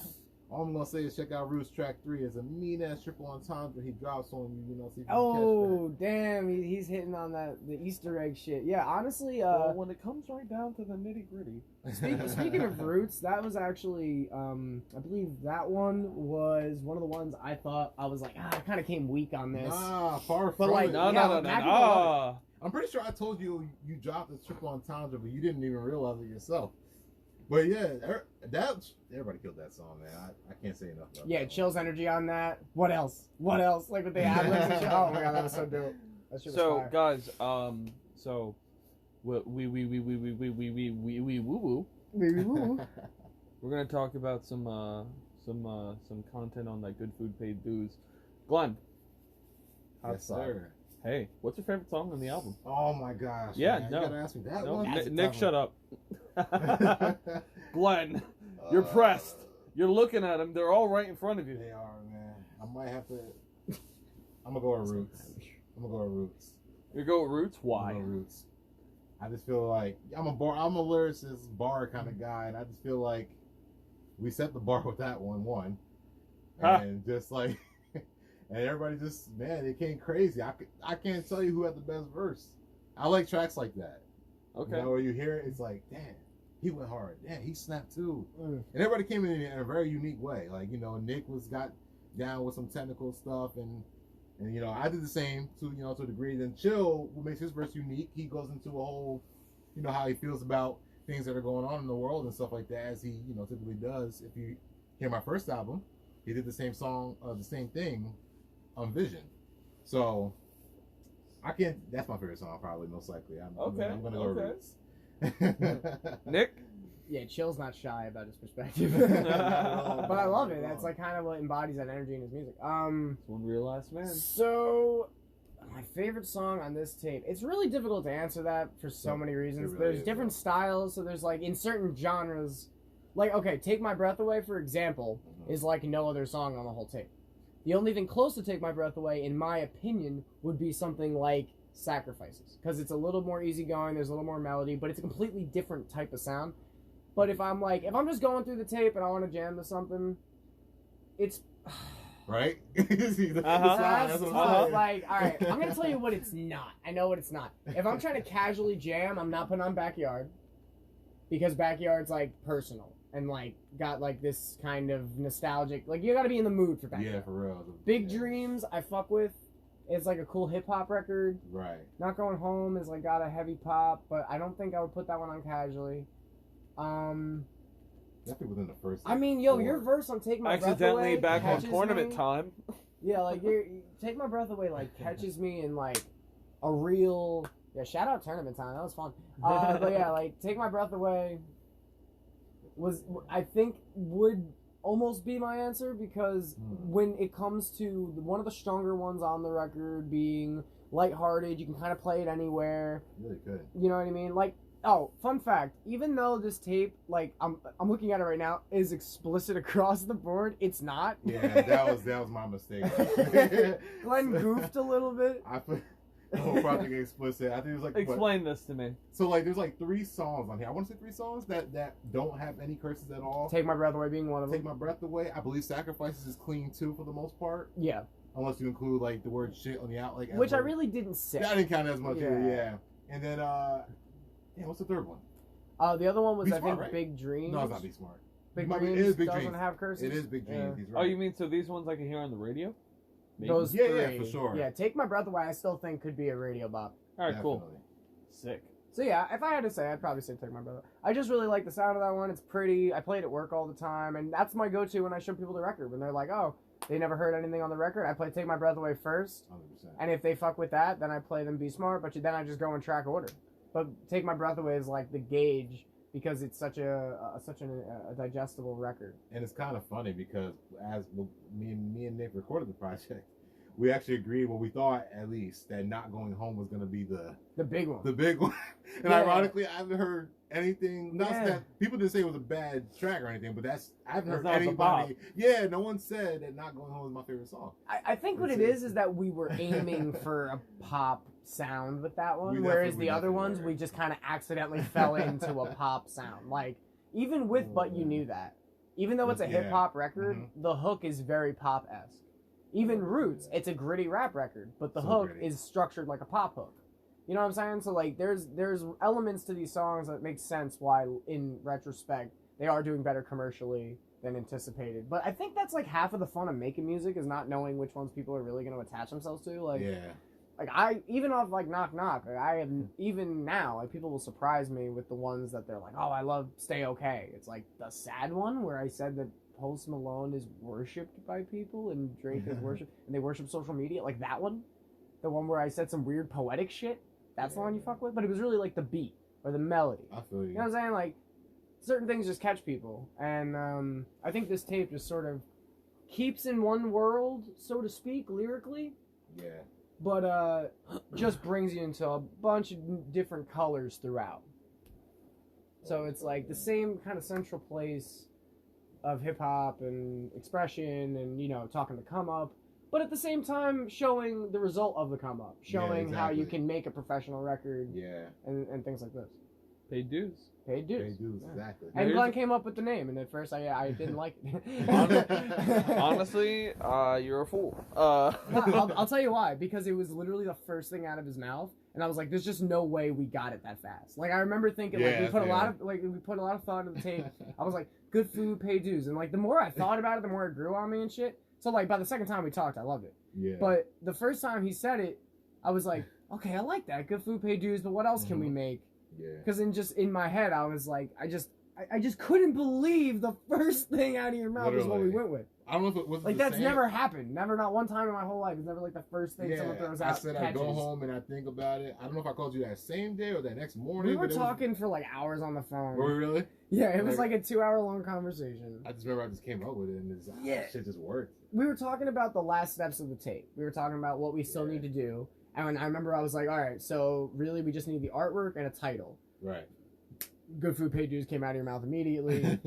All I'm gonna say is check out Roots Track 3. It's a mean ass triple entendre he drops on you. See if you can catch that. Damn, he's hitting on the Easter egg shit. Yeah, honestly, well, when it comes right down to the nitty gritty. Speaking of Roots, that was actually, I believe that one was one of the ones I thought I was like, I kind of came weak on this. Nah, far but from like, it. No. I'm pretty sure I told you dropped the triple entendre, but you didn't even realize it yourself. But yeah, everybody killed that song, man. I can't say enough about that. Chills energy on that. What else? Like with the ad-libs and shit. Oh my god, that was so dope. That shit was fire. Guys, so woo woo. We're gonna talk about some content on that Good Food Paid Dues. Glenn. Yes, sir. Hey, what's your favorite song on the album? Oh my gosh. Yeah, man. no. You gotta ask me that one. Nick, shut up. Glenn, you're pressed. You're looking at them. They're all right in front of you. They are, man. I might have to. I'm gonna go with Roots. You go with Roots? Why? I'm gonna go with Roots. I just feel like I'm a lyricist, bar kind of guy, and I just feel like we set the bar with that one, and just like, and everybody just, man, it came crazy. I can't tell you who had the best verse. I like tracks like that. Okay. You know, where you hear it, it's like, damn, he went hard. Damn, he snapped too. And everybody came in a very unique way. Like, you know, Nick got down with some technical stuff, and you know, I did the same to a degree. Then Chill, what makes his verse unique, he goes into a whole, you know, how he feels about things that are going on in the world and stuff like that, as he, you know, typically does. If you hear my first album, he did the same song, the same thing on Vision. So I can't. That's my favorite song, probably, most likely. I'm gonna go Roots. Nick? Yeah, Chill's not shy about his perspective. But I love it. That's like kind of what embodies that energy in his music. One real last man. So my favorite song on this tape, it's really difficult to answer that for so many reasons. Really There's different styles, so there's like in certain genres, like, okay, Take My Breath Away, for example, is like no other song on the whole tape. The only thing close to Take My Breath Away, in my opinion, would be something like Sacrifices, because it's a little more easygoing, there's a little more melody, but it's a completely different type of sound. But if I'm just going through the tape and I want to jam to something, it's right. That's tough. Like, all right, I'm gonna tell you what it's not. I know what it's not. If I'm trying to casually jam, I'm not putting on Backyard, because Backyard's like personal and like got like this kind of nostalgic. Like, you got to be in the mood for Backyard. Yeah, for real. Big Dreams, I fuck with. It's like a cool hip hop record. Right. Not Going Home is like got a heavy pop, but I don't think I would put that one on casually. Definitely within the first. I mean, yo, your verse on Take My Breath Away accidentally back on catches tournament me. time. Yeah, like Take My Breath Away like catches me in like a real shout out tournament time. That was fun. But yeah, like Take My Breath Away was, I think, would almost be my answer, because when it comes to one of the stronger ones on the record being lighthearted, you can kind of play it anywhere. Really good. You know what I mean? Like, oh, fun fact, even though this tape, like, I'm looking at it right now, is explicit across the board, it's not. Yeah, that was my mistake. Glenn goofed a little bit. I put the whole project explicit. I think it was like, Explain this to me. So like, there's like 3 songs on here. I want to say 3 songs that don't have any curses at all. Take My Breath Away being one of them. Take My Breath Away. I believe Sacrifices is clean too for the most part. Yeah. Unless you include like the word shit on the out, like, which I really didn't say. That didn't count as much. Yeah. Yeah. And then what's the third one? The other one was, Be I Smart, think, right? Big Dreams. No, it's not Be Smart. Big It Dreams is Big doesn't Dreams. have curses. It is Big Dreams. He's right. Oh, you mean so these ones I can hear on the radio? Maybe. Those Yeah, three. for sure. Yeah, Take My Breath Away, I still think could be a radio bop. All right, cool. Definitely. Sick. So yeah, if I had to say, I'd probably say Take My Breath Away. I just really like the sound of that one. It's pretty. I play it at work all the time, and that's my go-to when I show people the record. When they're like, oh, they never heard anything on the record, I play Take My Breath Away first. 100%. And if they fuck with that, then I play them Be Smart, but then I just go in track order. But Take My Breath Away is like the gauge, because it's such a digestible record. And it's kind of funny because as me and Nick recorded the project, we actually agreed, well, we thought at least, that Not Going Home was going to be the big one. The big one. And Yeah. ironically, I haven't heard anything. Not Yeah. that people didn't say it was a bad track or anything, but I haven't heard That's not the bop. anybody. Yeah, no one said that Not Going Home is my favorite song. I think what it is that we were aiming for a pop sound with that one, whereas the other ones, we just kind of accidentally fell into a pop sound. Like, even with But You Knew That, even though it's a Yeah. hip-hop record, the hook is very pop-esque. Even Roots, it's a gritty rap record, but the So hook gritty. is structured like a pop hook. You know what I'm saying? So, like, there's elements to these songs that make sense why, in retrospect, they are doing better commercially than anticipated. But I think that's, like, half of the fun of making music, is not knowing which ones people are really going to attach themselves to. Like, Yeah. like, I, even off, like, Knock Knock, like, I have, even now, like, people will surprise me with the ones that they're like, oh, I love Stay Okay. It's like the sad one where I said that Post Malone is worshipped by people and Drake is worshipped, and they worship social media. Like that one. The one where I said some weird poetic shit. That's the one you fuck with? But it was really like the beat or the melody. I feel you. You know what I'm saying? Like, certain things just catch people. And I think this tape just sort of keeps in one world, so to speak, lyrically. Yeah. But just brings you into a bunch of different colors throughout. So it's like the same kind of central place of hip hop and expression and, you know, talking to come up, but at the same time showing the result of the come up, showing how you exactly. can make a professional record, Yeah. and things like this. Paid dues. Paid dues. They do, Yeah. exactly. And Here's- Glenn came up with the name, and at first I didn't like it. Honestly, you're a fool. I'll tell you why. Because it was literally the first thing out of his mouth, and I was like, "There's just no way we got it that fast." Like I remember thinking, like we Yeah, put a yeah. lot of thought into the tape. I was like, "Good food, pay dues," and like the more I thought about it, the more it grew on me and shit. So like by the second time we talked, I loved it. Yeah. But the first time he said it, I was like, "Okay, I like that. Good food, pay dues." But what else can we make? yeah. Because in my head, I was like, I just couldn't believe the first thing out of your mouth was what we Literally. went with. I don't know if it was Like the that's same. never happened. Never, not one time in my whole life. It's never like the first thing someone throws out. I said I go catches. home and I think about it. I don't know if I called you that same day or that next morning. We were but it talking for like hours on the phone. Was, were we really? Yeah, it was Like- like a 2-hour long conversation. I just remember I just came up with it and it's, Yeah. shit just worked. We were talking about the last steps of the tape. We were talking about what we still Yeah. need to do. And when I remember I was like, all right, so really we just need the artwork and a title. Right. Good food, pay dues came out of your mouth immediately.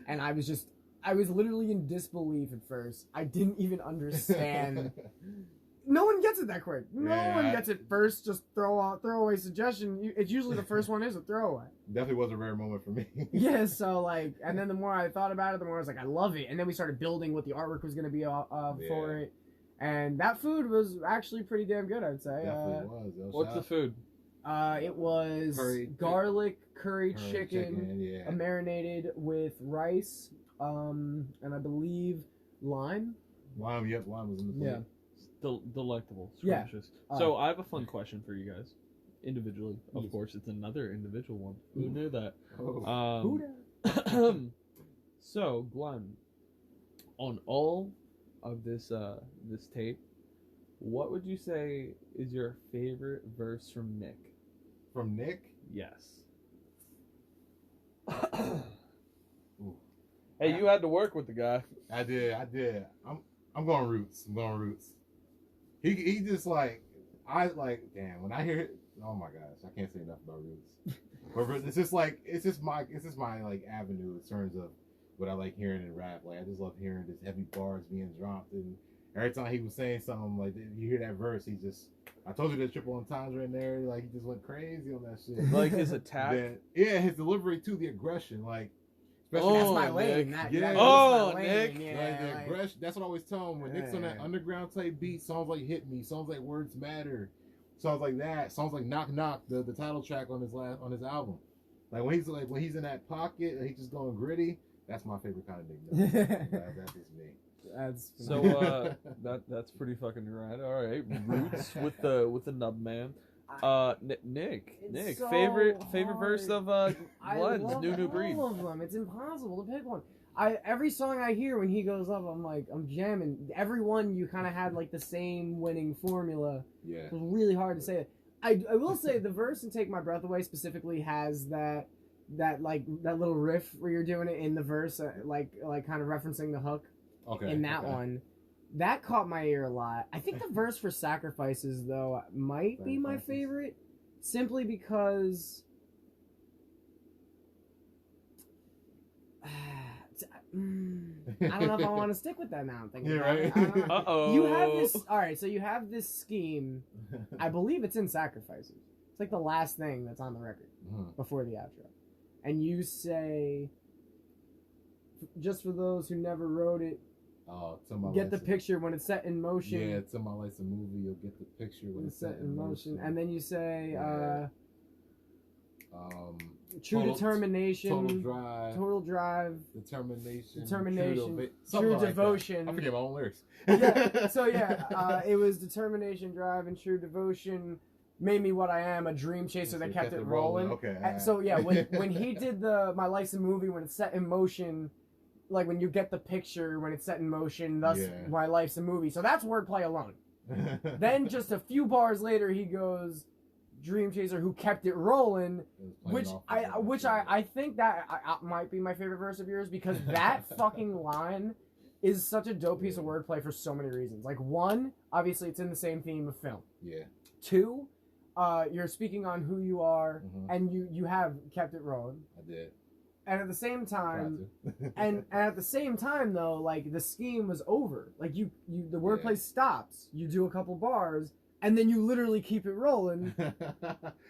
And I was literally in disbelief at first. I didn't even understand. No one gets it that quick. No Yeah. one gets it first. Just throwaway suggestion. It's usually the first one is a throwaway. Definitely was a rare moment for me. Yeah, so like, and then the more I thought about it, the more I was like, I love it. And then we started building what the artwork was going to be for it. And that food was actually pretty damn good, I'd say. Definitely was. Yo, What's shout the out. food? It was garlic curry chicken, yeah. marinated with rice, and I believe lime. Lime, yep, lime was in the plate. Yeah. Delectable. Yeah. Scrumptious. So I have a fun question for you guys. Individually, of Yes. course, it's another individual one. Who Ooh. knew that? Oh. Who dat? So, Glenn, on all of this this tape, what would you say is your favorite verse from Nick? From Nick? Yes. Ooh. Hey, you had to work with the guy. I did. I'm going roots. He just like, damn, when I hear it, oh my gosh, I can't say enough about roots. But it's just my like avenue in terms of what I like hearing in rap. Like I just love hearing this heavy bars being dropped, and every time he was saying something, like you hear that verse, he just, I told you that triple entendre in there, like he just went crazy on that shit. Like his attack. Yeah, his delivery too, the aggression, like. Especially That's Oh, my lane. Nick. That Yeah. is Oh, my lane. Nick. Yeah, Like the like- aggression, that's what I always tell him. When Nick's on that Yeah. underground type beat, songs like Hit Me, songs like Words Matter, songs like that, songs like Knock Knock, the title track on his album. Like when he's in that pocket and he's just going gritty, that's my favorite kind of Nick. That's just me. That's So that's pretty fucking right. All right, roots with the nub man. Nick, It's so favorite verse hard. of I Glenn's love New Breed. all of them. It's impossible to pick one. Every song I hear when he goes up, I'm jamming. Every one you kind of had like the same winning formula. Yeah. It was really hard to say. I will say the verse in "Take My Breath Away" specifically has that little riff where you're doing it in the verse, like kind of referencing the hook Okay. in that one. That caught my ear a lot. I think the verse for "Sacrifices" though might be my Sacrifices. favorite, simply because. I don't know if I want to stick with that now. I'm thinking Yeah, about it. right? I don't know. Uh-oh. You have this. All right, so you have this scheme. I believe it's in "Sacrifices." It's like the last thing that's on the record Mhm. before the outro, and you say, "Just for those who never wrote it, Oh, to my get the license. picture when it's set in motion." Yeah, to my license movie, you'll get the picture when When it's set in motion. and then you say, Yeah. "True Total- determination, Total drive, determination, determination, true devotion." I forget my own lyrics. Yeah, so yeah, it was determination, drive, and true devotion made me what I am, a dream chaser that kept it rolling. Okay. And so yeah, when he did the My Life's a Movie, when it's set in motion, like when you get the picture when it's set in motion, thus Yeah. My Life's a Movie. So that's wordplay alone. Then just a few bars later, he goes, "Dream chaser who kept it rolling," which I think that might be my favorite verse of yours, because that fucking line is such a dope piece of wordplay for so many reasons. Like one, obviously it's in the same theme of film. Yeah. Two, you're speaking on who you are, Mhm. and you have kept it rolling. I did. And at the same time, Tried to. and at the same time though, like the scheme was over. Like the wordplay stops. You do a couple bars, and then you literally keep it rolling.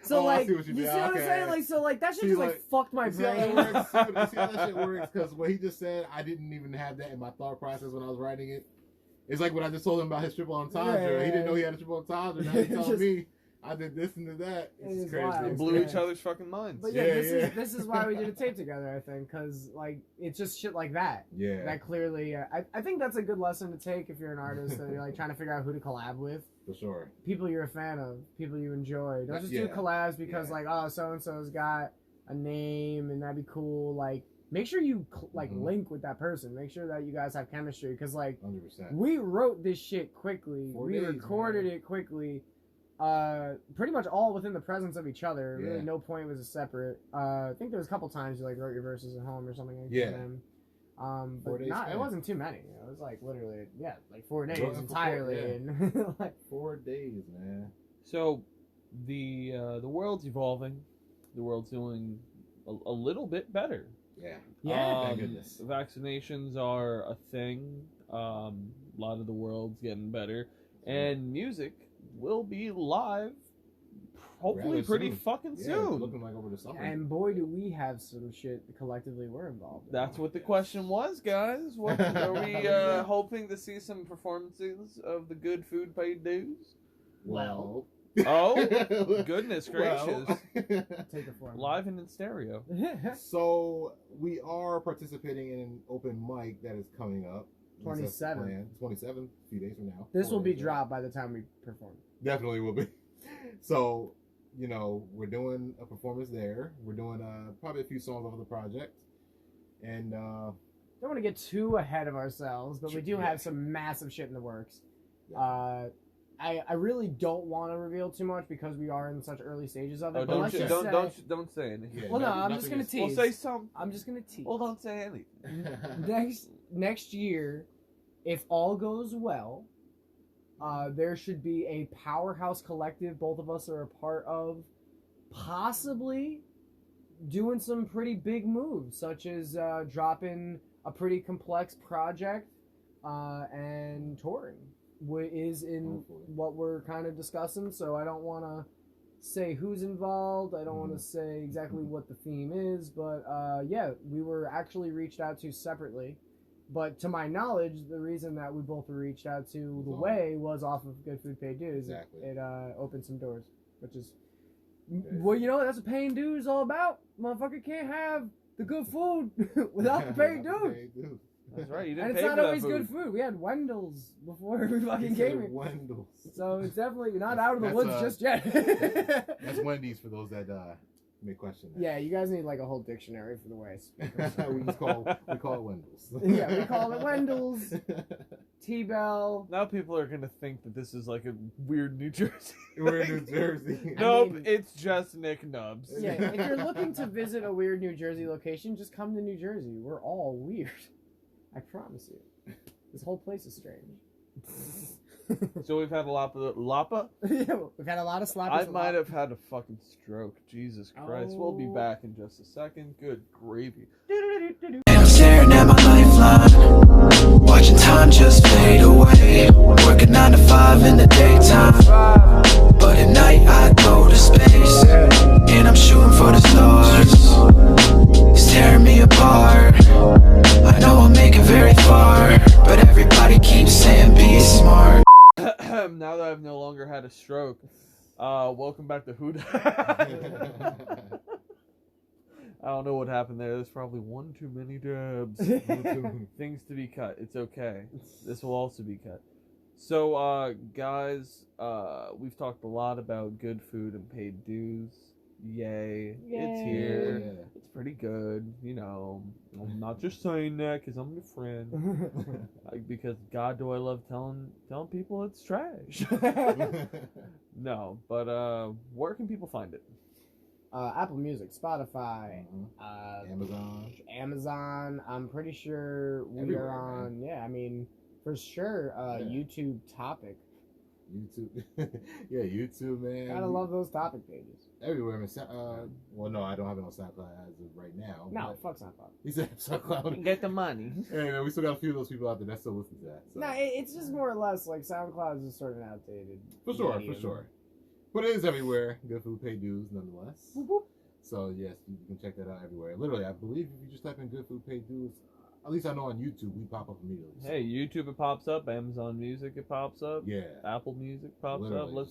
So I like, see what you you did. see what I'm Okay. saying? Like, so like that shit See, just like, fucked my You see how brain. that works? See how that shit works? Because what he just said, I didn't even have that in my thought process when I was writing it. It's like when I just told him about his triple entendre. Yeah. He didn't know he had a triple entendre. Now he's telling Just- me I did this and did that. It's It's crazy. wild. They It's blew great. each other's fucking minds. But Yeah, yeah. this is why we did a tape together, I think, because like it's just shit like that. Yeah. That clearly, I think that's a good lesson to take if you're an artist that you're like trying to figure out who to collab with. For sure. People you're a fan of, people you enjoy. Don't just do Yeah. collabs because Yeah. like, oh, so and so's got a name and that'd be cool. Like, make sure you link with that person. Make sure that you guys have chemistry because like 100%. we wrote this shit quickly. 4 We days, recorded man. it quickly. Pretty much all within the presence of each other. Yeah. Really, no point was a separate. I think there was a couple times you like wrote your verses at home or something like Yeah. that. 4 But days not, it span. wasn't too many. It was like literally, like 4 days Wrote it for entirely. 4, And like, 4 days, man. So, the world's evolving. The world's doing a little bit better. Yeah. yeah, Thank goodness. Vaccinations are a thing. A lot of the world's getting better, and music will be live. Hopefully, Rather pretty soon. fucking Yeah, soon. looking like over the summer. and boy, do we have some shit collectively we're involved in. That's what the question was, guys. What are we hoping to see some performances of the good food paid dues? Well. Oh, goodness gracious! Take the form. Live and in stereo. So we are participating in an open mic that is coming up. 27th. 27th, a few days from now. This 4 will be days, dropped by the time we perform. Definitely will be. So, you know, we're doing a performance there. We're doing probably a few songs off of the project. And Don't want to get too ahead of ourselves, but we do have some massive shit in the works. Yeah. I really don't want to reveal too much because we are in such early stages of it. Oh, but let's just say, don't say anything. Yeah, well, no, I'm nothing just gonna is- tease. Well, say something. I'm just gonna tease. Well, don't say anything. Next year, if all goes well, there should be a powerhouse collective both of us are a part of, possibly doing some pretty big moves, such as dropping a pretty complex project and touring. Is in Hopefully. what we're kind of discussing, so I don't want to say who's involved. I don't want to say exactly what the theme is, but yeah, we were actually reached out to separately. But to my knowledge, the reason that we both were reached out to the way was off of Good Food Paid Dues. Exactly. It opened some doors, which is Okay. well, you know what? That's what paying dues is all about. Motherfucker can't have the good food without the paid dues. That's right. You And didn't it's pay not for that always food. good food. We had Wendell's before we fucking came here. Wendell's. So it's definitely not out of the That's, woods just yet. That's Wendy's for those that may question that. Yeah, you guys need like a whole dictionary for the way I speak. we call it Wendell's. Yeah, we call it Wendell's, T-Bell. Now people are gonna think that this is like a weird New Jersey. We're in New Jersey. Nope, mean- it's just Nick Nubz. Yeah, if you're looking to visit a weird New Jersey location, just come to New Jersey. We're all weird. I promise you. This whole place is strange. So we've had a lot of Lapa. Yeah, we've had a lot of sloppy. I might have had a fucking stroke. Jesus Christ. We'll be Oh. back in just a second. Good gravy. And I'm staring at my lifeline, watching time just fade away. Working 9 to 5 in the daytime, but at night I go to space. And I'm shooting for the stars, it's tearing me apart. I know I'll make it very far, but everybody keeps saying be smart. Now that I've no longer had a stroke, welcome back to WhoDat. I don't know what happened there. There's probably one too many dabs. Things to be cut. It's okay. This will also be cut. So, guys, we've talked a lot about good food and paid dues. Yay. It's here. Yeah. It's pretty good. You know, I'm not just saying that because I'm your friend. Because, God, do I love telling people it's trash. No, but where can people find it? Apple Music, Spotify, Amazon. Amazon. I'm pretty sure we Everywhere, are on. Yeah, I mean, for sure. Yeah. YouTube Topic. YouTube. Yeah, YouTube, man. Gotta love those topic pages. Everywhere, man. Well, no, I don't have it on SoundCloud as of right now. No, but fuck SoundCloud. he said SoundCloud. Get the money. Hey, man, we still got a few of those people out there that still listen to that. So. No, it's just more or less like SoundCloud is just sort of an outdated. For sure, medium. for sure. But it is everywhere. Good food, pay dues, nonetheless. Whoop, whoop. So yes, you can check that out everywhere. Literally, I believe if you just type in "good food, pay dues," at least I know on YouTube we pop up immediately. So. Hey, YouTube it pops up. Amazon Music it pops up. Yeah. Apple Music pops Literally. up.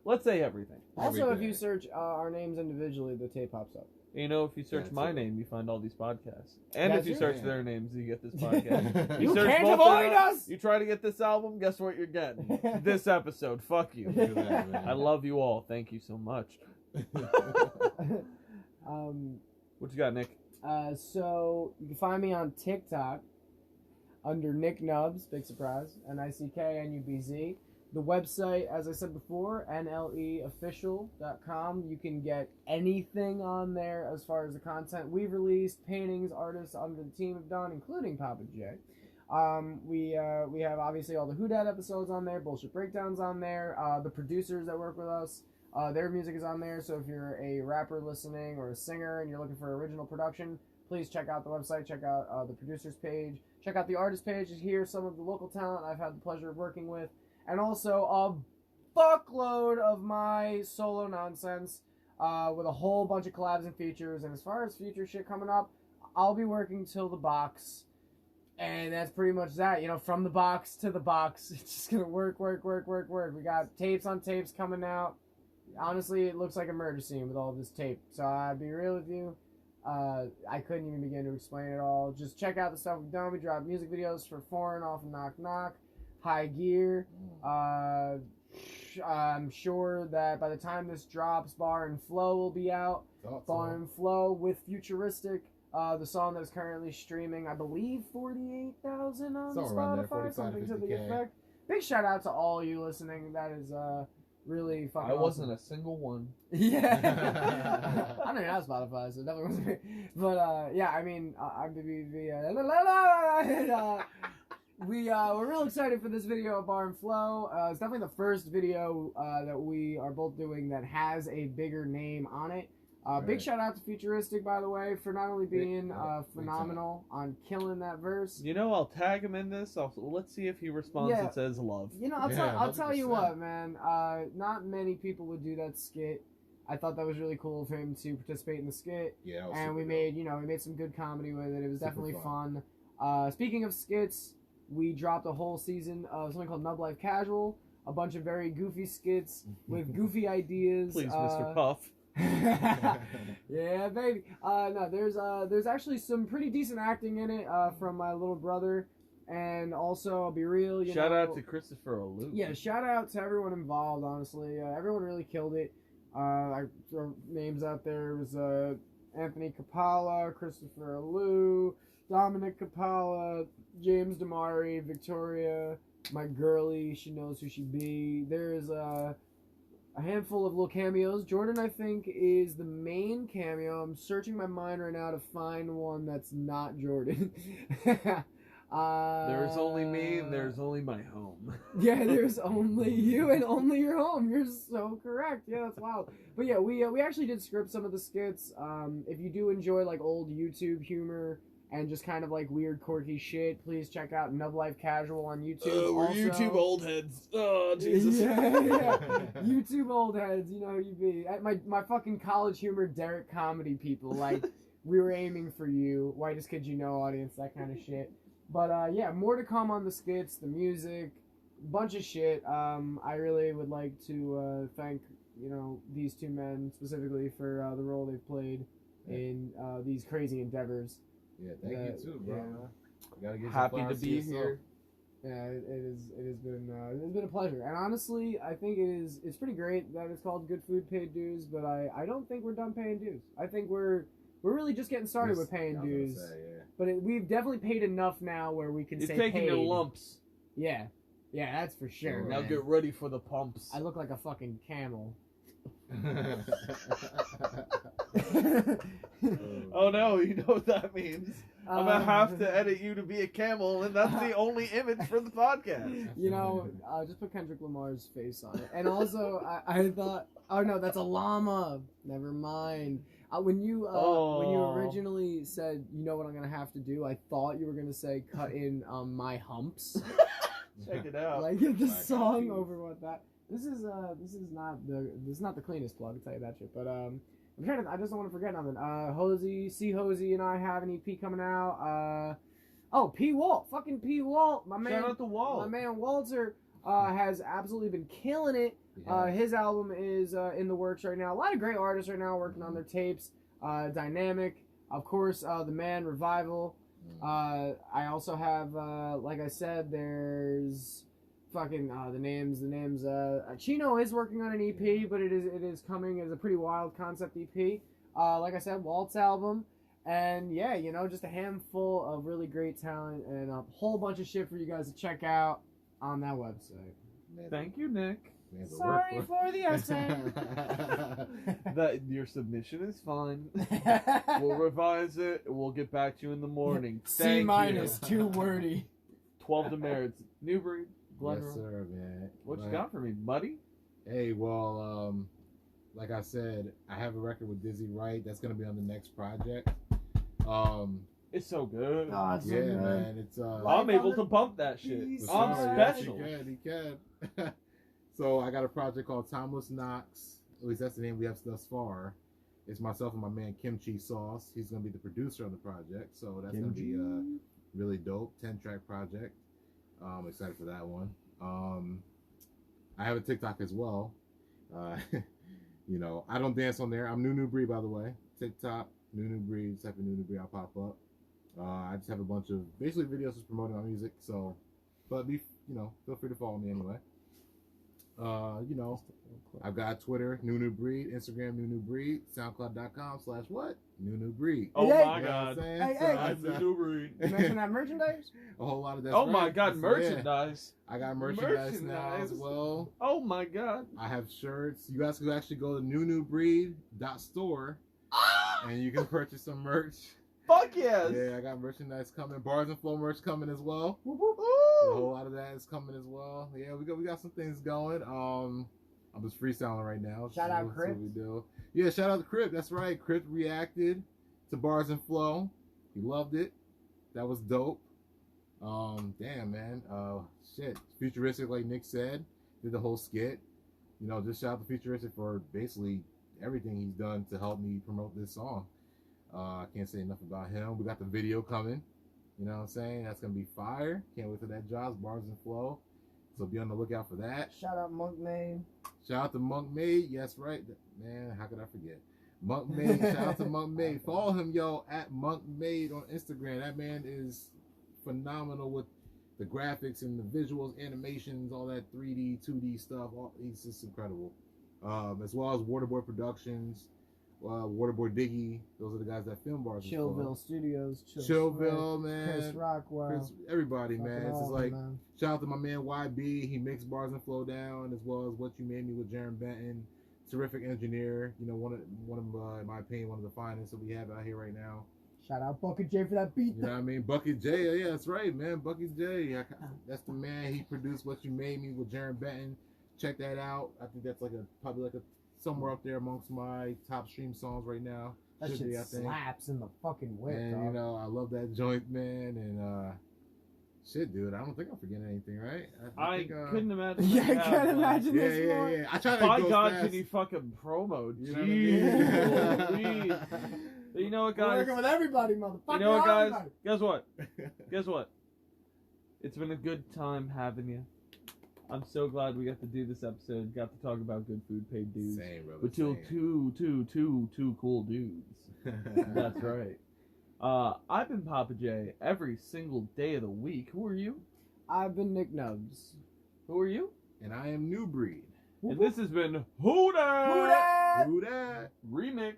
Let's say everything. Also, if Everything. you search our names individually, the tape pops up. You know, if you search Yeah, my true. name, you find all these podcasts. And That's if you true. search their names, you get this podcast. You search can't both avoid of us! You try to get this album, guess what you're getting? This episode. Fuck you. Look at that, man. I love you all. Thank you so much. What you got, Nick? So you can find me on TikTok under Nick Nubz, big surprise, NICKNUBZ. The website, as I said before, NLEofficial.com. You can get anything on there as far as the content we've released, paintings, artists under the team have done, including Papa J. We have obviously all the WhoDat episodes on there, bullshit breakdowns on there, the producers that work with us. Their music is on there, so if you're a rapper listening or a singer and you're looking for original production, please check out the website, check out the producers page, check out the artist page to hear some of the local talent I've had the pleasure of working with, and also a fuckload of my solo nonsense with a whole bunch of collabs and features. And as far as future shit coming up, I'll be working till the box. And that's pretty much that, you know, from the box to the box. It's just gonna work. We got tapes on tapes coming out. Honestly, it looks like a murder scene with all of this tape. So I'll be real with you. I couldn't even begin to explain it all. Just check out the stuff we've done. We dropped music videos for Foreign off of Knock Knock, High Gear. I'm sure that by the time this drops, Bar and Flow will be out. Bar and Flow with Futuristic. The song that is currently streaming, I believe, 48,000 on Somewhere around there, Spotify, 45 something to the 50K. effect. Big shout out to all you listening. That is really fucking I wasn't awesome. a single one. Yeah. I don't even have Spotify, so it definitely wasn't me. But yeah, I mean, we're real excited for this video of Bar and Flow. It's definitely the first video that we are both doing that has a bigger name on it. Big Right. shout out to Futuristic, by the way, for not only being big phenomenal on killing that verse. You know, I'll tag him in this. Let's see if he responds Yeah. and says love. You know, I'll tell you 100%. what, man. Not many people would do that skit. I thought that was really cool of him to participate in the skit. Yeah, that was And super we dope. made some good comedy with it. It was Super definitely fun. fun. Speaking of skits, we dropped a whole season of something called Nub Life Casual. A bunch of very goofy skits with goofy ideas. Please, Mr. Puff. Yeah, baby. No, there's actually some pretty decent acting in it from my little brother, and also I'll be real. Shout out to Christopher Alou. Yeah, shout out to everyone involved. Honestly, everyone really killed it. I throw names out there. It was Anthony Capalla, Christopher Alou, Dominic Capalla, James Damari, Victoria, my girlie. She knows who she be. There's a handful of little cameos. Jordan, I think, is the main cameo. I'm searching my mind right now to find one that's not Jordan. There's only me and there's only my home. Yeah, there's only you and only your home. You're so correct. Yeah, that's wild. But yeah, we actually did script some of the skits. If you do enjoy like old YouTube humor and just kind of like weird quirky shit, please check out Nub Life Casual on YouTube. We're Also- YouTube old heads. Oh, Jesus. Yeah. YouTube old heads, you know who you be. My fucking College Humor Derek comedy people, like, we were aiming for you, whitest kid you know audience, that kind of shit. But yeah, more to come on the skits, the music, bunch of shit. I really would like to thank, you know, these two men specifically for the role they've played in these crazy endeavors. Yeah, thank you too, bro. Yeah. You gotta get Happy some to flowers be yourself. here. Yeah, it has been a pleasure, and honestly, I think it's pretty great that it's called Good Food Paid Dues, but I don't think we're done paying dues. I think we're really just getting started Yes, with paying I was gonna dues, say, yeah. but we've definitely paid enough now where we can You're say taking paid. your lumps. Yeah, that's for sure. Sure. Now man. get ready for the pumps. I look like a fucking camel. Oh no, you know what that means. I'm gonna have to edit you to be a camel, and that's the only image for the podcast. You know, just put Kendrick Lamar's face on it. And also, I thought, oh no, that's a llama. Never mind. When you originally said, you know what I'm gonna have to do, I thought you were gonna say cut in my humps. Check it out. Like the song over what that. This is not the cleanest plug, I'll tell you that shit. But I'm trying to. I just don't want to forget nothing. Hosey and I have an EP coming out. P. Walt, fucking P. Walt, my man. Shout out to Walt. My man Walter has absolutely been killing it. Yeah. His album is in the works right now. A lot of great artists right now working on their tapes. Dynamic, of course, the Man Revival. I also have, like I said, there's fucking the names. Chino is working on an EP, but it is coming as a pretty wild concept EP. Like I said, Walt's album, and yeah, you know, just a handful of really great talent and a whole bunch of shit for you guys to check out on that website. Thank you, Nick. Sorry for the accent. That your submission is fine. We'll revise it. We'll get back to you in the morning. C minus, too wordy. 12 demerits. New breed. Yes, sir, man. What you got for me, buddy? Hey, well, like I said, I have a record with Dizzy Wright that's gonna be on the next project. It's so good. Oh, it's so Yeah, good. man. It's I'm able to bump that shit. Peace. I'm yes, special. He can. So I got a project called Timeless Knox. At least that's the name we have thus far. It's myself and my man Kimchi Sauce. He's gonna be the producer on the project, so that's gonna be really dope. 10-track project. I'm excited for that one. I have a TikTok as well. You know, I don't dance on there. I'm New Breed, by the way. TikTok, New Breed. Type in New Breed, I'll pop up. I just have a bunch of basically videos just promoting my music. So, but feel free to follow me anyway. You know, I've got Twitter, New Breed, Instagram, New Breed, SoundCloud.com/what? New Breed. Oh Hey, my You know what I'm god. saying? Hey, So hey. that's, I'm New breed. You mentioned that merchandise? a whole lot of that. Oh my god, merchandise. I got merchandise now as well. Oh my god. I have shirts. You guys can actually go to newbreed.store and you can purchase some merch. Fuck yes. Yeah, I got merchandise coming. Bars and Flow merch coming as well. Whoop, whoop. A whole lot of that is coming as well. Yeah, we got some things going. I'm just freestyling right now. Shout out That's Crypt. what we do. Yeah, shout out to Crypt. That's right. Crypt reacted to Bars and Flow. He loved it. That was dope. Damn, man. Shit. Futuristic, like Nick said, did the whole skit. You know, just shout out to Futuristic for basically everything he's done to help me promote this song. I can't say enough about him. We got the video coming. You know what I'm saying? That's going to be fire. Can't wait for that drops. Bars and Flow. So be on the lookout for that. Shout out Monk Name. Shout out to Monk Made. Yes, right. Man, how could I forget? Monk Made. Shout out to Monk Made. Follow him, yo, at Monk Made on Instagram. That man is phenomenal with the graphics and the visuals, animations, all that 3D, 2D stuff. He's just incredible. As well as Waterboard Productions, Waterboard Diggy. Those are the guys that film Bars. Chillville Studios. Chillville, man. Chris Rockwell. Everybody, Fucking man. It's all just of like, them, man. shout out to my man YB. He makes Bars and Flow down, as well as What You Made Me with Jaron Benton. Terrific engineer. You know, one of in my opinion, one of the finest that we have out here right now. Shout out Bucket J for that beat. You know what I mean? Bucket J. Yeah, that's right, man. Bucket J. That's the man. He produced What You Made Me with Jaron Benton. Check that out. I think that's probably somewhere up there amongst my top stream songs right now. That Should shit be, I think. slaps in the fucking whip, And dog. you know, I love that joint, man. And shit, dude, I don't think I'm forgetting anything, right? I think, couldn't imagine. Yeah, I that, can't man. imagine Yeah, this more. yeah. I try to By go God, fast. can you fucking promo? You know what I mean? Jeez. But you know what, We're guys? working with everybody, motherfucker. You know what, guys? Everybody. Guess what? Guess what? It's been a good time having you. I'm so glad we got to do this episode. Got to talk about good food, paid dues. Same, brother. With two cool dudes. That's right. I've been Papa J every single day of the week. Who are you? I've been Nick Nubz. Who are you? And I am New Breed. And this has been WhoDat WhoDat? Who that? Remix.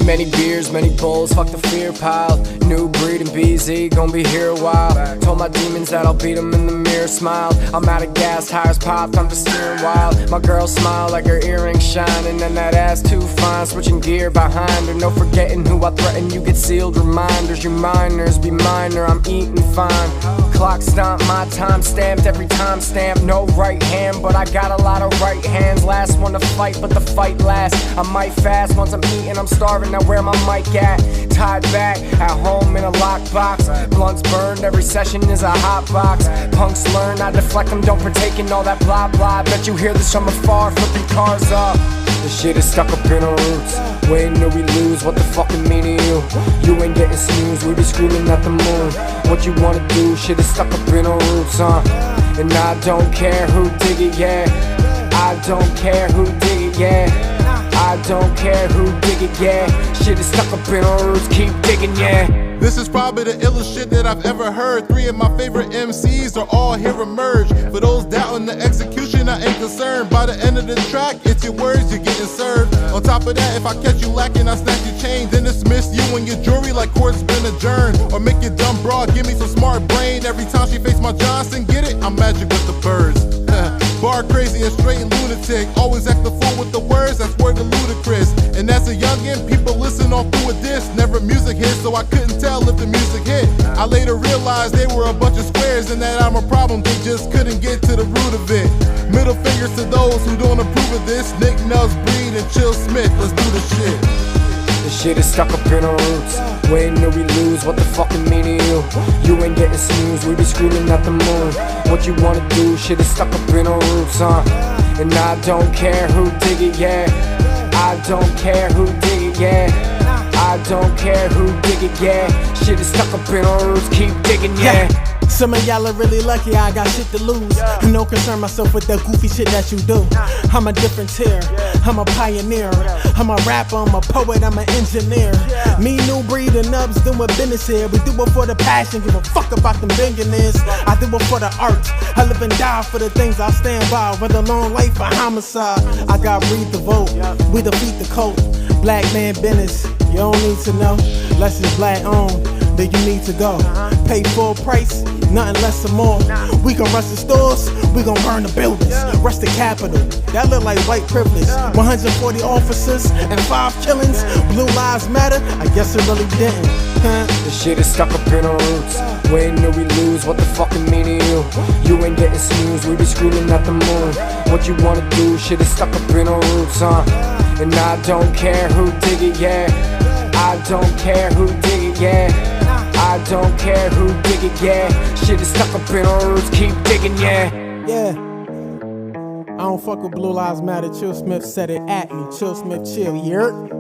Many beers, many bowls, fuck the fear pile. New breed and BZ, gon' be here a while. Told my demons that I'll beat them in the mirror, smiled. I'm out of gas, tires popped, I'm just steering wild. My girl smiled like her earrings shining, and that ass too fine, switching gear behind her. No forgetting who I threaten, you get sealed reminders. You minors, be minor, I'm eating fine. Clock stomp, my time stamped, every time stamp. No right hand, but I got a lot of right hands. Last one to fight, but the fight lasts. I might fast, once I'm eating, I'm starving. Now where my mic at? Tied back, at home in a lockbox. Blunts burned, every session is a hot box. Punks learn, I deflect them, don't partake in all that blah blah. Bet you hear this from afar, flipping cars up. This shit is stuck up in our roots. Waiting till we lose, what the fuck it mean to you? You ain't getting snooze, we be screaming at the moon. What you wanna do, shit is stuck up in our roots, And I don't care who dig it, yeah. I don't care who dig it, yeah. I don't care who dig it, yeah. Shit is stuck up in our roots, keep digging, yeah. This is probably the illest shit that I've ever heard. 3 of my favorite MCs are all here emerge. For those doubting the execution, I ain't concerned. By the end of the track, it's your words, you're getting served. On top of that, if I catch you lacking, I snatch your chain. Then dismiss you and your jury like court's been adjourned. Or make your dumb broad give me some smart brain. Every time she face my Johnson, get it? I'm magic with the birds. Bar crazy and straight lunatic. Always act the fool with the words, that's word of ludicrous. And as a youngin', people listen all through a disc. Never music hit, so I couldn't tell if the music hit. I later realized they were a bunch of squares and that I'm a problem, they just couldn't get to the root of it. Middle fingers to those who don't approve of this. Nick, Nubz, Breed, and Chill Smith, let's do the shit. This shit is stuck up in our roots. Waiting till we lose, what the fuck it mean to you? You ain't getting snooze, we be screaming at the moon. What you wanna do, shit is stuck up in our roots, And I don't care who dig it, yeah. I don't care who dig it, yeah. I don't care who dig it, yeah. Shit is stuck up in our roots, keep digging, yeah. Some of y'all are really lucky, I got shit to lose. No concern myself with the goofy shit that you do. I'm a different tier, I'm a pioneer. I'm a rapper, I'm a poet, I'm an engineer. Me, New Breed, and Nubz doing business here. We do it for the passion, give a fuck about them billionaires. I do it for the art, I live and die for the things I stand by. Whether long life or homicide, I got Breed the vote, we defeat the cult. Black man business, you don't need to know. Less is black owned, then you need to go. Pay full price, nothing less or more. We gon' rush the stores, we gon' burn the buildings. Rush the Capitol, that look like white privilege. 140 officers and 5 killings. Blue lives matter, I guess it really didn't. This shit is stuck up in our roots. Waiting till we lose, what the fuck it mean to you? You ain't getting snooze, we be screaming at the moon. What you wanna do, shit is stuck up in our roots, And I don't care who dig it, yeah. I don't care who dig it, yeah. I don't care who dig it, yeah. Shit is stuck up in our roots, keep digging, yeah. Yeah. I don't fuck with Blue Lives Matter. Chill Smith said it at me. Chill Smith, chill, you heard?